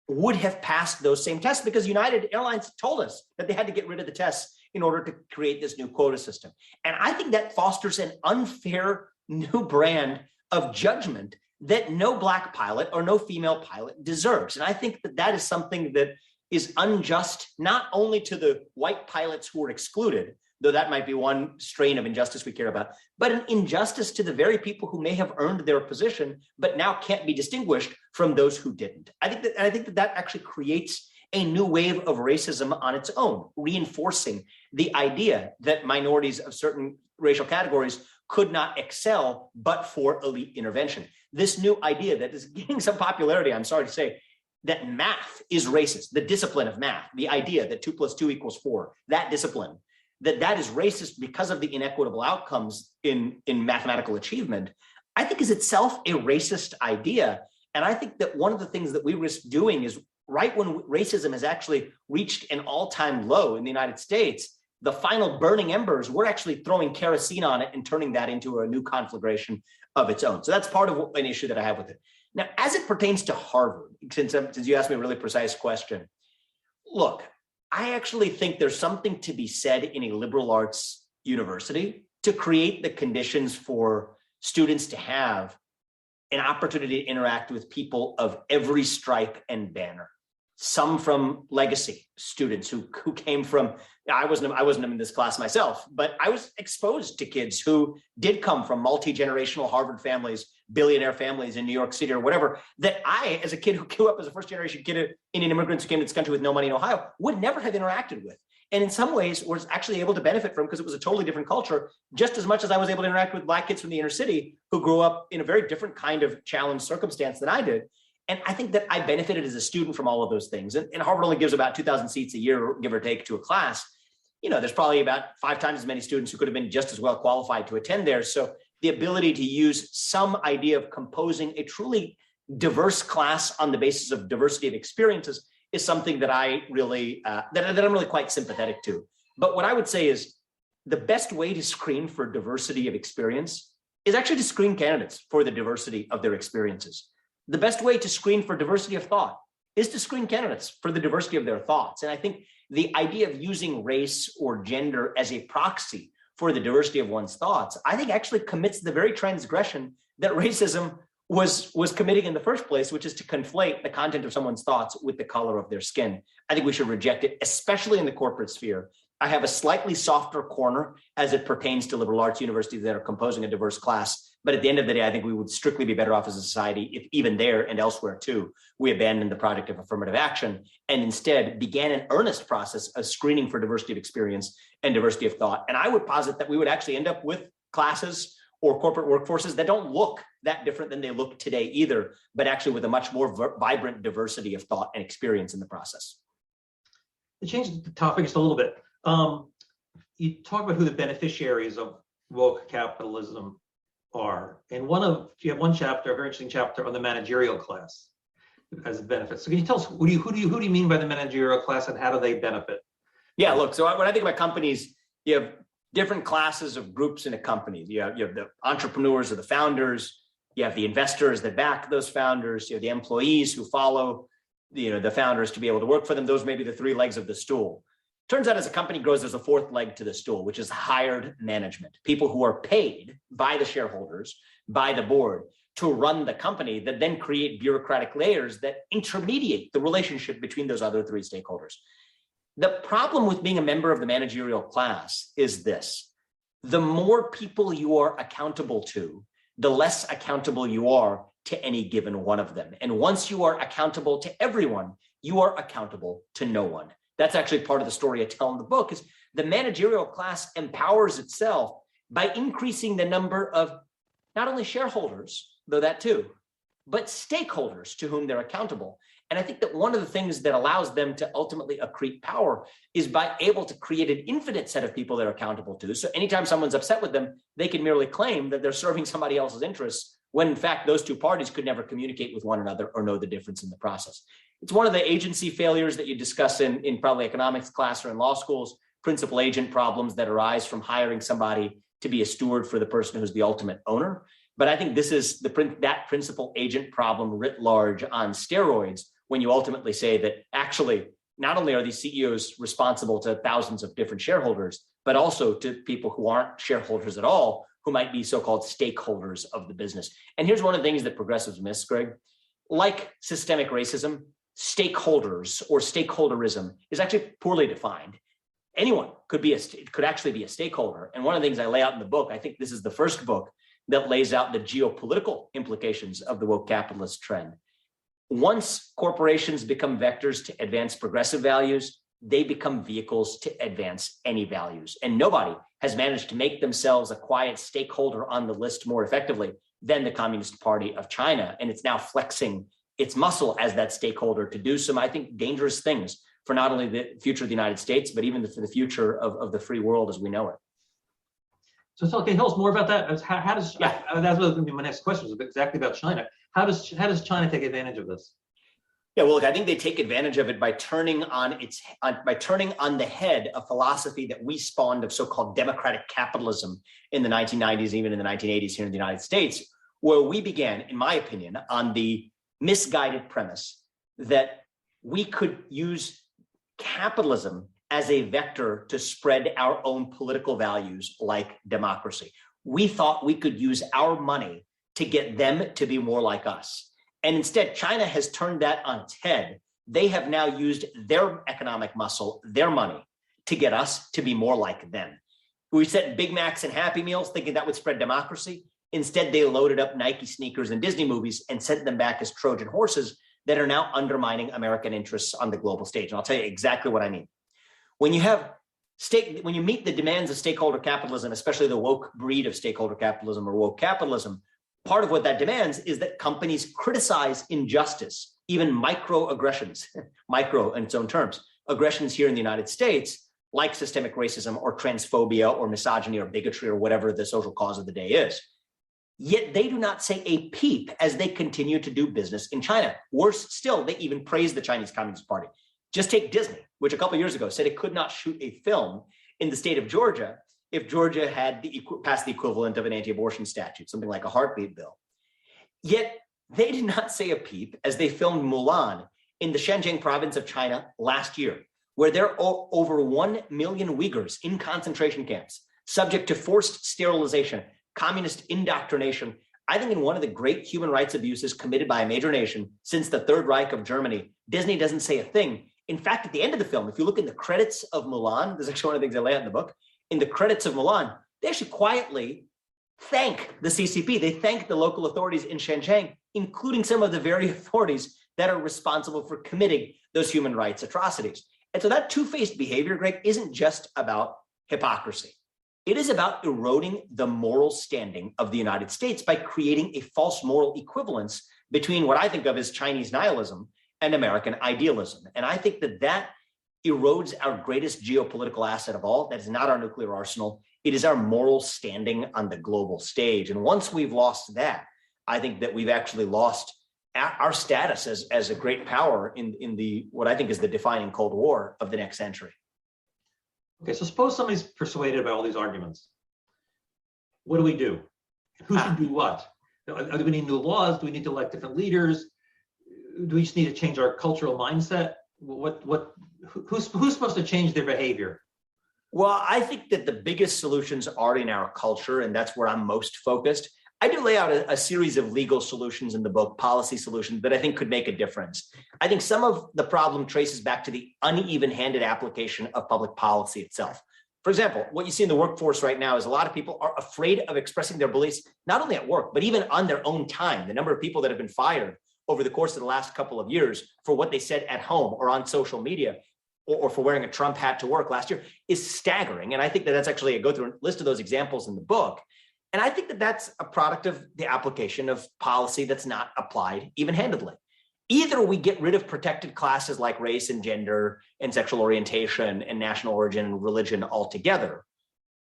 would have passed those same tests, because United Airlines told us that they had to get rid of the tests in order to create this new quota system. And I think that fosters an unfair new brand of judgment that no Black pilot or no female pilot deserves. And I think that that is something that is unjust, not only to the white pilots who were excluded, though that might be one strain of injustice we care about, but an injustice to the very people who may have earned their position, but now can't be distinguished from those who didn't. I think that actually creates a new wave of racism on its own, reinforcing the idea that minorities of certain racial categories could not excel but for elite intervention. This new idea that is gaining some popularity, I'm sorry to say, that math is racist, the discipline of math, the idea that 2 + 2 = 4, that discipline, that is racist because of the inequitable outcomes in mathematical achievement, I think is itself a racist idea. And I think that one of the things that we risk doing is right when racism has actually reached an all-time low in the United States, the final burning embers, we're actually throwing kerosene on it and turning that into a new conflagration of its own. So that's part of an issue that I have with it. Now, as it pertains to Harvard, since you asked me a really precise question, look, I actually think there's something to be said in a liberal arts university to create the conditions for students to have an opportunity to interact with people of every stripe and banner. Some from legacy students who came from, I wasn't in this class myself, but I was exposed to kids who did come from multi-generational Harvard families, billionaire families in New York City or whatever, that I, as a kid who grew up as a first-generation kid Indian immigrants who came to this country with no money in Ohio, would never have interacted with. And in some ways was actually able to benefit from because it was a totally different culture, just as much as I was able to interact with Black kids from the inner city who grew up in a very different kind of challenged circumstance than I did. And I think that I benefited as a student from all of those things. And Harvard only gives about 2,000 seats a year, give or take, to a class. You know, there's probably about 5 times as many students who could have been just as well qualified to attend there. So the ability to use some idea of composing a truly diverse class on the basis of diversity of experiences is something that I really, that I'm really quite sympathetic to. But what I would say is the best way to screen for diversity of experience is actually to screen candidates for the diversity of their experiences. The best way to screen for diversity of thought is to screen candidates for the diversity of their thoughts. And I think the idea of using race or gender as a proxy for the diversity of one's thoughts, I think actually commits the very transgression that racism was committing in the first place, which is to conflate the content of someone's thoughts with the color of their skin. I think we should reject it, especially in the corporate sphere. I have a slightly softer corner as it pertains to liberal arts universities that are composing a diverse class. But at the end of the day, I think we would strictly be better off as a society if even there and elsewhere too, we abandoned the project of affirmative action and instead began an earnest process of screening for diversity of experience and diversity of thought. And I would posit that we would actually end up with classes or corporate workforces that don't look that different than they look today either, but actually with a much more vibrant diversity of thought and experience in the process. To change the topic just a little bit, you talk about who the beneficiaries of woke capitalism are. And you have one chapter, a very interesting chapter on the managerial class as a benefit. So can you tell us who do you mean by the managerial class and how do they benefit? Yeah, look, so when I think about companies, you have different classes of groups in a company. You have the entrepreneurs or the founders, you have the investors that back those founders, you have the employees who follow the founders to be able to work for them. Those may be the 3 legs of the stool. Turns out as a company grows, there's a 4th leg to the stool, which is hired management, people who are paid by the shareholders, by the board to run the company that then create bureaucratic layers that intermediate the relationship between those other 3 stakeholders. The problem with being a member of the managerial class is this: the more people you are accountable to, the less accountable you are to any given one of them. And once you are accountable to everyone, you are accountable to no one. That's actually part of the story I tell in the book, is the managerial class empowers itself by increasing the number of not only shareholders, though that too, but stakeholders to whom they're accountable. And I think that one of the things that allows them to ultimately accrete power is by able to create an infinite set of people they're accountable to. So anytime someone's upset with them, they can merely claim that they're serving somebody else's interests, when in fact those 2 parties could never communicate with one another or know the difference in the process. It's one of the agency failures that you discuss in probably economics class or in law schools, principal agent problems that arise from hiring somebody to be a steward for the person who's the ultimate owner. But I think this is that principal agent problem writ large on steroids, when you ultimately say that actually not only are these CEOs responsible to thousands of different shareholders, but also to people who aren't shareholders at all, who might be so-called stakeholders of the business. And here's one of the things that progressives miss, Greg. Like systemic racism, stakeholders or stakeholderism is actually poorly defined. anyone could actually be a stakeholder. And one of the things I lay out in the book, I think this is the first book that lays out the geopolitical implications of the woke capitalist trend. Once corporations become vectors to advance progressive values, they become vehicles to advance any values. And nobody has managed to make themselves a quiet stakeholder on the list more effectively than the Communist Party of China. And it's now flexing its muscle as that stakeholder to do some, I think, dangerous things for not only the future of the United States, but even for the future of the free world as we know it. So can you tell us more about that? How does that's what was going to be my next question, is exactly about China. How does China take advantage of this? Yeah, well, look, I think they take advantage of it by turning on the head a philosophy that we spawned of so-called democratic capitalism in the 1990s, even in the 1980s here in the United States, where we began, in my opinion, on the misguided premise that we could use capitalism as a vector to spread our own political values like democracy. We thought we could use our money to get them to be more like us. And instead, China has turned that on its head. They have now used their economic muscle, their money, to get us to be more like them. We set Big Macs and Happy Meals thinking that would spread democracy. Instead, they loaded up Nike sneakers and Disney movies and sent them back as Trojan horses that are now undermining American interests on the global stage. And I'll tell you exactly what I mean. When you meet the demands of stakeholder capitalism, especially the woke breed of stakeholder capitalism or woke capitalism, part of what that demands is that companies criticize injustice, even microaggressions, micro in its own terms, aggressions here in the United States, like systemic racism or transphobia or misogyny or bigotry or whatever the social cause of the day is. Yet they do not say a peep as they continue to do business in China. Worse still, they even praise the Chinese Communist Party. Just take Disney, which a couple of years ago said it could not shoot a film in the state of Georgia if Georgia had passed the equivalent of an anti-abortion statute, something like a heartbeat bill. Yet they did not say a peep as they filmed Mulan in the Xinjiang province of China last year, where there are over 1 million Uyghurs in concentration camps, subject to forced sterilization, communist indoctrination. I think in one of the great human rights abuses committed by a major nation since the Third Reich of Germany, Disney doesn't say a thing. In fact, at the end of the film, if you look in the credits of Mulan, this is actually one of the things I lay out in the book, in the credits of Mulan, they actually quietly thank the CCP. They thank the local authorities in Xinjiang, including some of the very authorities that are responsible for committing those human rights atrocities. And so that two-faced behavior, Greg, isn't just about hypocrisy. It is about eroding the moral standing of the United States by creating a false moral equivalence between what I think of as Chinese nihilism and American idealism. And I think that erodes our greatest geopolitical asset of all. That is not our nuclear arsenal. It is our moral standing on the global stage. And once we've lost that, I think that we've actually lost our status as a great power in the what I think is the defining Cold War of the next century. Okay, so suppose somebody's persuaded by all these arguments. What do we do? Who should do what? Do we need new laws? Do we need to elect different leaders? Do we just need to change our cultural mindset? Who's supposed to change their behavior? Well, I think that the biggest solutions are in our culture, and that's where I'm most focused. I do lay out a series of legal solutions in the book, policy solutions that I think could make a difference. I think some of the problem traces back to the uneven-handed application of public policy itself. For example, what you see in the workforce right now is a lot of people are afraid of expressing their beliefs, not only at work, but even on their own time. The number of people that have been fired over the course of the last couple of years for what they said at home or on social media or for wearing a Trump hat to work last year is staggering. And I think that that's actually, I go through a list of those examples in the book. And I think that that's a product of the application of policy that's not applied even-handedly. Either we get rid of protected classes like race and gender and sexual orientation and national origin and religion altogether,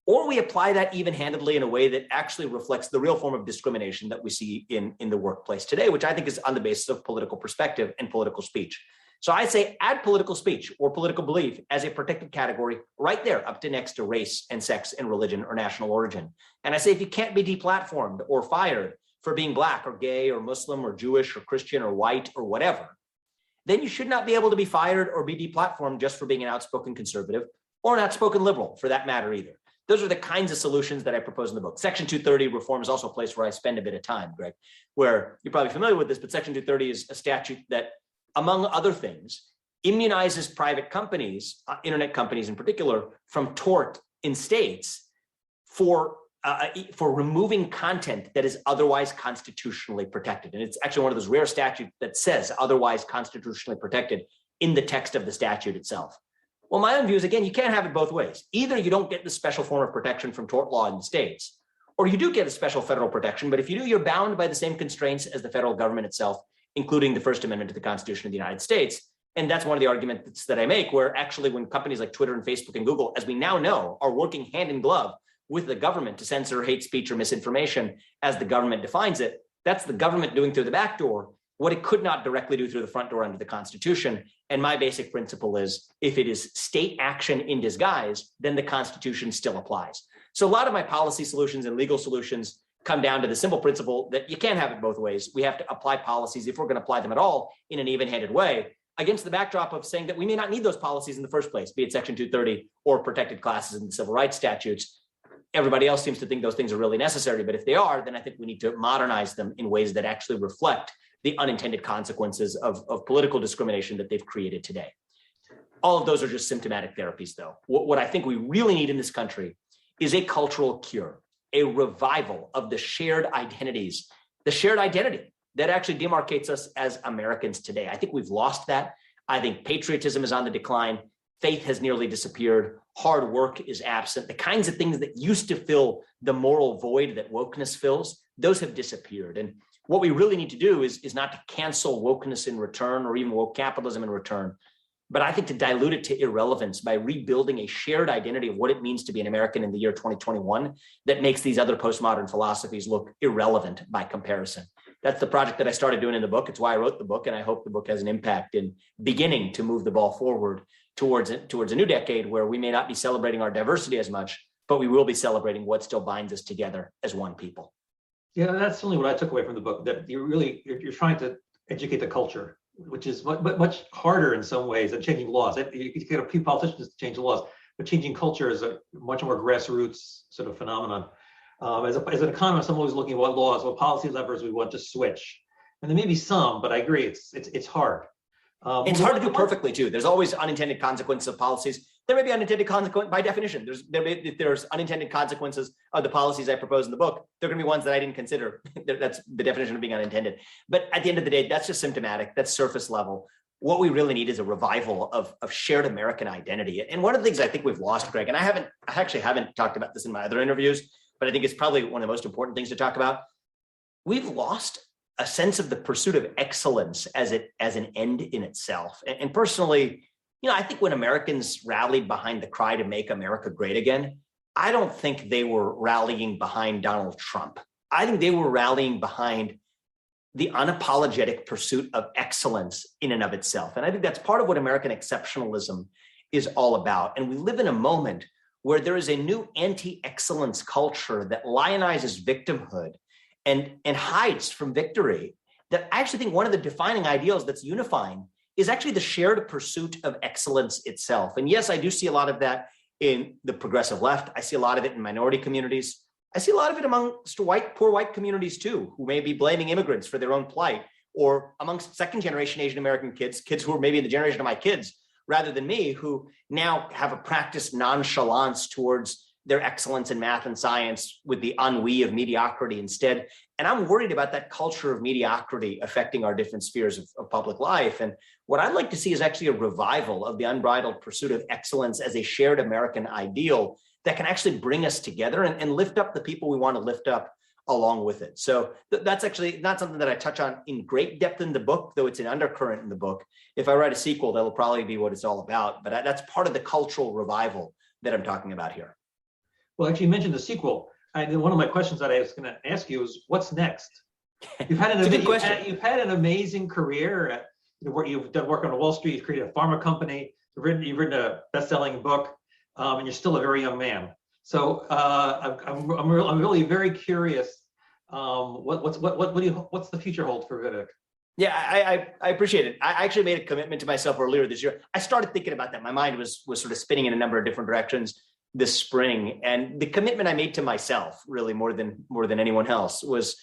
or we apply that even-handedly in a way that actually reflects the real form of discrimination that we see in the workplace today, which I think is on the basis of political perspective and political speech. So I say add political speech or political belief as a protected category right there up to next to race and sex and religion or national origin. And I say if you can't be deplatformed or fired for being Black or gay or Muslim or Jewish or Christian or white or whatever, then you should not be able to be fired or be deplatformed just for being an outspoken conservative or an outspoken liberal for that matter either. Those are the kinds of solutions that I propose in the book. Section 230 reform is also a place where I spend a bit of time, Greg, where you're probably familiar with this, but Section 230 is a statute that, among other things, immunizes private companies, internet companies in particular, from tort in states for removing content that is otherwise constitutionally protected. And it's actually one of those rare statutes that says otherwise constitutionally protected in the text of the statute itself. Well, my own view is, again, you can't have it both ways. Either you don't get the special form of protection from tort law in the states, or you do get a special federal protection. But if you do, you're bound by the same constraints as the federal government itself, including the First Amendment to the Constitution of the United States. And that's one of the arguments that I make, where actually when companies like Twitter and Facebook and Google, as we now know, are working hand in glove with the government to censor hate speech or misinformation as the government defines it, that's the government doing through the back door what it could not directly do through the front door under the Constitution. And my basic principle is, if it is state action in disguise, then the Constitution still applies. So a lot of my policy solutions and legal solutions come down to the simple principle that you can't have it both ways. We have to apply policies, if we're going to apply them at all, in an even-handed way, against the backdrop of saying that we may not need those policies in the first place, be it Section 230 or protected classes in the civil rights statutes. Everybody else seems to think those things are really necessary, but if they are, then I think we need to modernize them in ways that actually reflect the unintended consequences of political discrimination that they've created today. All of those are just symptomatic therapies, though. What I think we really need in this country is a cultural cure, a revival of the shared identities, the shared identity that actually demarcates us as Americans today. I think we've lost that. I think patriotism is on the decline. Faith has nearly disappeared. Hard work is absent. The kinds of things that used to fill the moral void that wokeness fills, those have disappeared. And what we really need to do is not to cancel wokeness in return, or even woke capitalism in return, but I think to dilute it to irrelevance by rebuilding a shared identity of what it means to be an American in the year 2021 that makes these other postmodern philosophies look irrelevant by comparison. That's the project that I started doing in the book. It's why I wrote the book, and I hope the book has an impact in beginning to move the ball forward towards a new decade where we may not be celebrating our diversity as much, but we will be celebrating what still binds us together as one people. Yeah, that's certainly what I took away from the book, that you're trying to educate the culture, which is much harder in some ways than changing laws. You get a few politicians to change the laws, but changing culture is a much more grassroots sort of phenomenon. As an economist, I'm always looking at what laws, what policy levers we want to switch. And there may be some, but I agree, it's hard. It's hard to do perfectly too. There's always unintended consequences of policies. There may be unintended consequences by definition. If there's unintended consequences of the policies I propose in the book, they're going to be ones that I didn't consider. That's the definition of being unintended. But at the end of the day, that's just symptomatic. That's surface level. What we really need is a revival of shared American identity. And one of the things I think we've lost, Greg, and I actually haven't talked about this in my other interviews, but I think it's probably one of the most important things to talk about. We've lost a sense of the pursuit of excellence as an end in itself. And personally, I think when Americans rallied behind the cry to make America great again, I don't think they were rallying behind Donald Trump. I think they were rallying behind the unapologetic pursuit of excellence in and of itself. And I think that's part of what American exceptionalism is all about. And we live in a moment where there is a new anti-excellence culture that lionizes victimhood and hides from victory, that I actually think one of the defining ideals that's unifying is actually the shared pursuit of excellence itself. And yes, I do see a lot of that in the progressive left. I see a lot of it in minority communities. I see a lot of it amongst poor white communities too, who may be blaming immigrants for their own plight, or amongst second generation Asian American kids who are maybe in the generation of my kids, rather than me, who now have a practiced nonchalance towards their excellence in math and science with the ennui of mediocrity instead. And I'm worried about that culture of mediocrity affecting our different spheres of public life. And what I'd like to see is actually a revival of the unbridled pursuit of excellence as a shared American ideal that can actually bring us together and lift up the people we want to lift up along with it. So that's actually not something that I touch on in great depth in the book, though it's an undercurrent in the book. If I write a sequel, that'll probably be what it's all about. But that's part of the cultural revival that I'm talking about here. Well, actually, you mentioned the sequel. One of my questions that I was going to ask you is, what's next? You've had an amazing career. You've done work on Wall Street. You've created a pharma company. You've written a best-selling book, and you're still a very young man. So I'm really very curious. What's the future hold for Vivek? Yeah, I appreciate it. I actually made a commitment to myself earlier this year. I started thinking about that. My mind was sort of spinning in a number of different directions this spring. And the commitment I made to myself, really more than anyone else, was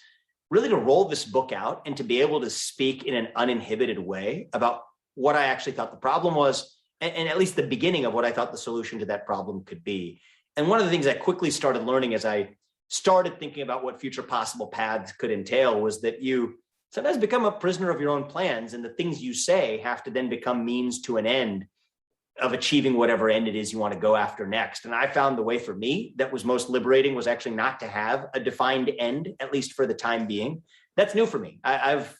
really to roll this book out and to be able to speak in an uninhibited way about what I actually thought the problem was, and at least the beginning of what I thought the solution to that problem could be. And one of the things I quickly started learning as I started thinking about what future possible paths could entail was that you sometimes become a prisoner of your own plans, and the things you say have to then become means to an end of achieving whatever end it is you want to go after next. And I found the way for me that was most liberating was actually not to have a defined end, at least for the time being. That's new for me. I've,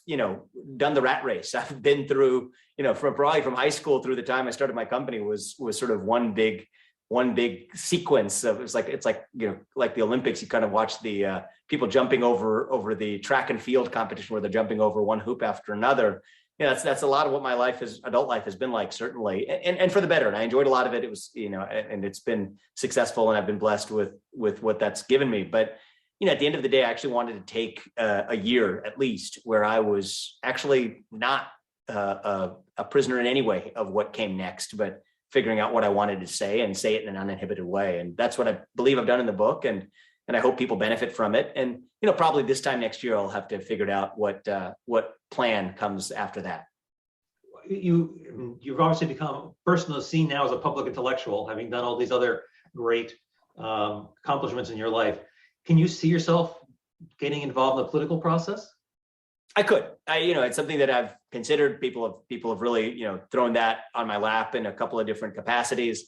done the rat race. I've been through, from high school through the time I started my company was sort of one big sequence of, it's like like the Olympics, you kind of watch the people jumping over the track and field competition where they're jumping over one hoop after another. That's a lot of what my adult life has been like, certainly, and for the better. And I enjoyed a lot of it. It was, and it's been successful, and I've been blessed with what that's given me. But, at the end of the day, I actually wanted to take a year at least where I was actually not a prisoner in any way of what came next, but figuring out what I wanted to say and say it in an uninhibited way. And that's what I believe I've done in the book. And I hope people benefit from it. And, probably this time next year, I'll have to figure out what plan comes after that. You've obviously become a person that's seen now as a public intellectual, having done all these other great accomplishments in your life. Can you see yourself getting involved in the political process? I could. It's something that I've considered. People have really, thrown that on my lap in a couple of different capacities.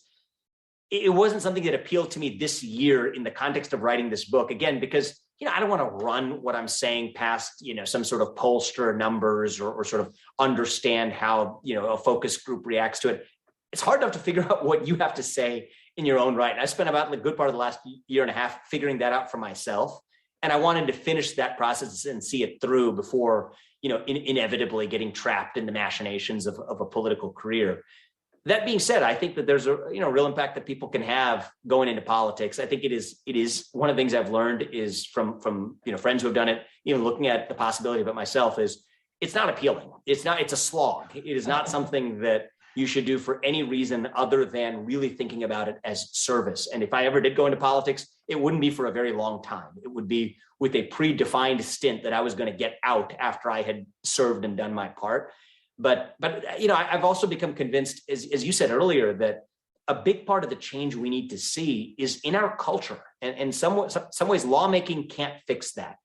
It wasn't something that appealed to me this year in the context of writing this book, again, because, I don't want to run what I'm saying past, some sort of pollster numbers or sort of understand how, a focus group reacts to it. It's hard enough to figure out what you have to say in your own right. And I spent about a good part of the last year and a half figuring that out for myself. And I wanted to finish that process and see it through before, inevitably getting trapped in the machinations of a political career. That being said, I think that there's a real impact that people can have going into politics. I think it is one of the things I've learned is from friends who have done it, even looking at the possibility of it myself, is it's not appealing. It's a slog. It is not something that you should do for any reason other than really thinking about it as service. And if I ever did go into politics, it wouldn't be for a very long time. It would be with a predefined stint that I was going to get out after I had served and done my part. But I've also become convinced, as you said earlier, that a big part of the change we need to see is in our culture. And in some ways, lawmaking can't fix that.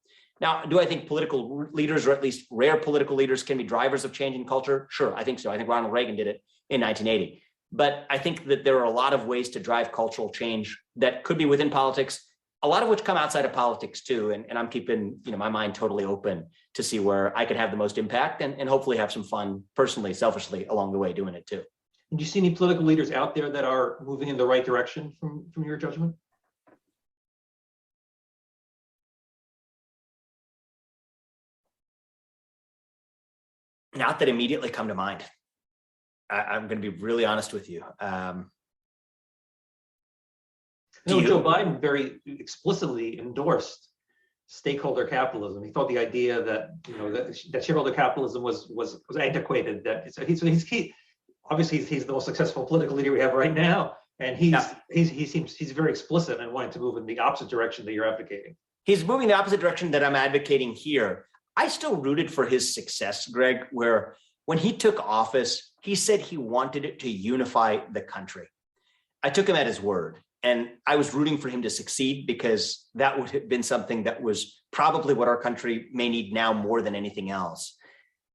Now, do I think political leaders, or at least rare political leaders, can be drivers of change in culture? Sure, I think so. I think Ronald Reagan did it in 1980. But I think that there are a lot of ways to drive cultural change that could be within politics, a lot of which come outside of politics too. And I'm keeping my mind totally open to see where I could have the most impact and hopefully have some fun personally, selfishly along the way doing it too. And do you see any political leaders out there that are moving in the right direction from your judgment? Not that immediately come to mind. I'm going to be really honest with you. Joe Biden very explicitly endorsed stakeholder capitalism. He thought the idea that that shareholder capitalism was antiquated. That he's obviously he's the most successful political leader we have right now, and he's very explicit in wanting to move in the opposite direction that you're advocating. He's moving the opposite direction that I'm advocating here. I still rooted for his success, Greg, where when he took office, he said he wanted it to unify the country. I took him at his word. And I was rooting for him to succeed because that would have been something that was probably what our country may need now more than anything else.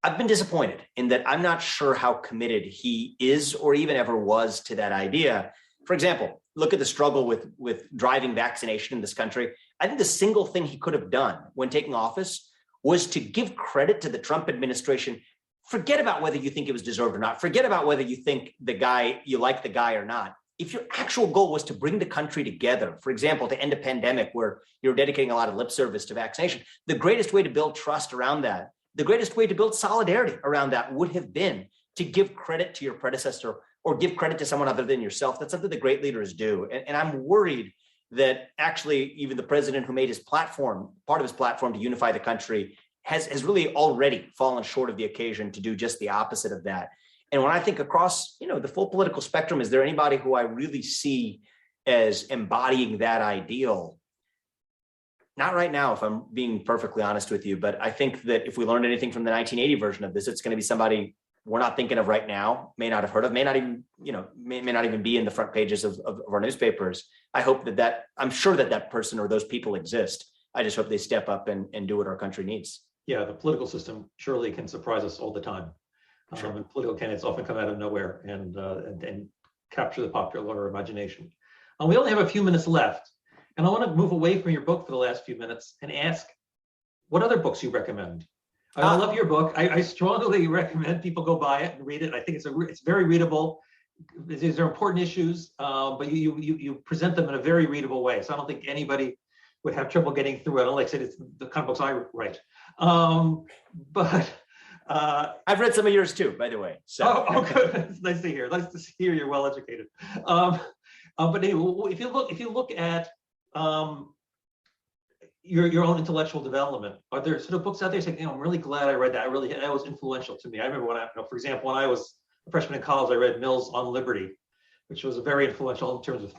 I've been disappointed in that I'm not sure how committed he is or even ever was to that idea. For example, look at the struggle with driving vaccination in this country. I think the single thing he could have done when taking office was to give credit to the Trump administration. Forget about whether you think it was deserved or not. Forget about whether you think you like the guy or not. If your actual goal was to bring the country together, for example, to end a pandemic where you're dedicating a lot of lip service to vaccination, the greatest way to build trust around that, the greatest way to build solidarity around that would have been to give credit to your predecessor or give credit to someone other than yourself. That's something that great leaders do. And I'm worried that actually even the president who made his platform, part of his platform to unify the country, has really already fallen short of the occasion to do just the opposite of that. And when I think across, the full political spectrum, is there anybody who I really see as embodying that ideal? Not right now, if I'm being perfectly honest with you, but I think that if we learned anything from the 1980 version of this, it's going to be somebody we're not thinking of right now, may not have heard of, may not even, may not even be in the front pages of our newspapers. I hope I'm sure that person or those people exist. I just hope they step up and do what our country needs. Yeah, the political system surely can surprise us all the time. Sure. And political candidates often come out of nowhere and capture the popular imagination. We only have a few minutes left, and I want to move away from your book for the last few minutes and ask what other books you recommend. I love your book. I strongly recommend people go buy it and read it. I think it's very readable. These are important issues, but you present them in a very readable way. So I don't think anybody would have trouble getting through it. Like I said, it's the kind of books I write. But I've read some of yours too, by the way. So. Oh, good. It's nice to hear. Nice to hear you're well educated. But anyway, if you look at your own intellectual development, are there sort of books out there saying, I'm really glad I read that. That was influential to me. I remember for example, when I was a freshman in college, I read Mill's On Liberty, which was very influential in terms of.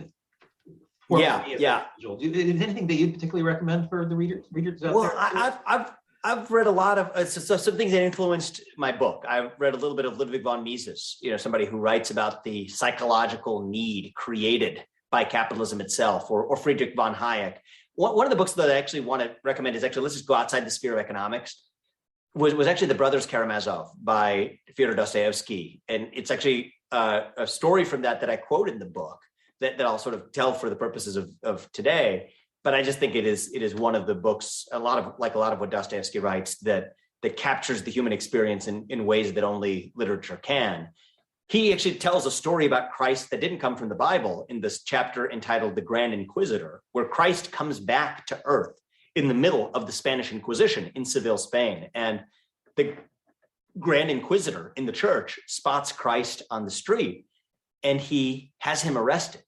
Yeah. Is anything that you'd particularly recommend for the readers out well, there? I've read a lot of some things that influenced my book. I read a little bit of Ludwig von Mises, somebody who writes about the psychological need created by capitalism itself, or Friedrich von Hayek. One of the books that I actually want to recommend is let's just go outside the sphere of economics, was actually The Brothers Karamazov by Fyodor Dostoevsky. And it's actually a story from that I quote in the book that I'll sort of tell for the purposes of today. But I just think it is one of the books, a lot of what Dostoevsky writes, that captures the human experience in ways that only literature can. He actually tells a story about Christ that didn't come from the Bible in this chapter entitled The Grand Inquisitor, where Christ comes back to earth in the middle of the Spanish Inquisition in Seville, Spain. And the Grand Inquisitor in the church spots Christ on the street, and he has him arrested.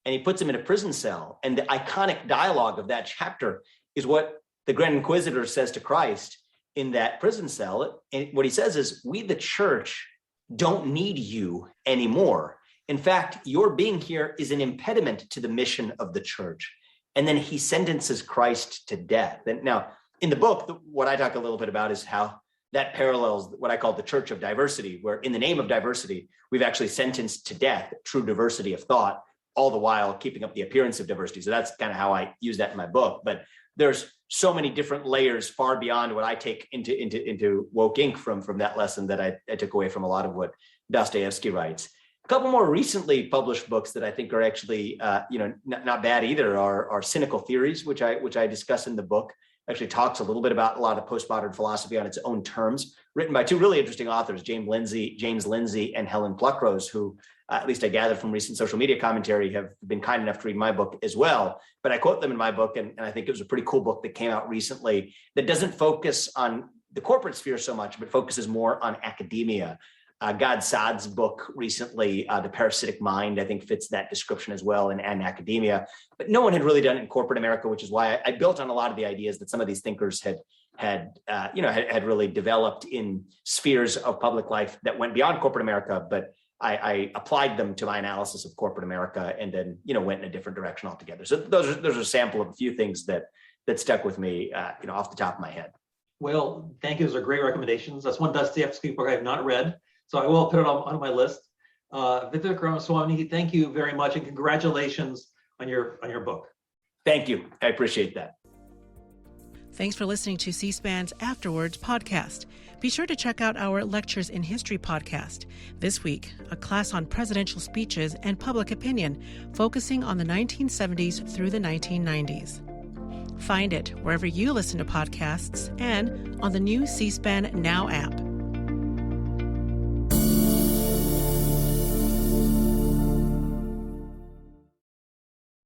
And he puts him in a prison cell. And the iconic dialogue of that chapter is what the Grand Inquisitor says to Christ in that prison cell. And what he says is, we, the church, don't need you anymore. In fact, your being here is an impediment to the mission of the church. And then he sentences Christ to death. And now, in the book, what I talk a little bit about is how that parallels what I call the church of diversity, where in the name of diversity, we've actually sentenced to death true diversity of thought, all the while keeping up the appearance of diversity. So that's kind of how I use that in my book. But there's so many different layers far beyond what I take into Woke Inc. from that lesson that I took away from a lot of what Dostoevsky writes. A couple more recently published books that I think are actually not bad either are Cynical Theories, which I discuss in the book. Actually talks a little bit about a lot of postmodern philosophy on its own terms, written by two really interesting authors, James Lindsay and Helen Pluckrose, who at least I gathered from recent social media commentary, have been kind enough to read my book as well. But I quote them in my book, and I think it was a pretty cool book that came out recently that doesn't focus on the corporate sphere so much, but focuses more on academia. Gad Saad's book recently, The Parasitic Mind, I think fits that description as well in academia. But no one had really done it in corporate America, which is why I built on a lot of the ideas that some of these thinkers had really developed in spheres of public life that went beyond corporate America. But I applied them to my analysis of corporate America, and then went in a different direction altogether. So those are a sample of a few things that stuck with me, off the top of my head. Well, thank you. Those are great recommendations. That's one Dostoevsky book I have not read, so I will put it on my list. Vivek Ramaswamy, thank you very much, and congratulations on your book. Thank you. I appreciate that. Thanks for listening to C-SPAN's Afterwards podcast. Be sure to check out our Lectures in History podcast. This week, a class on presidential speeches and public opinion, focusing on the 1970s through the 1990s. Find it wherever you listen to podcasts and on the new C-SPAN Now app.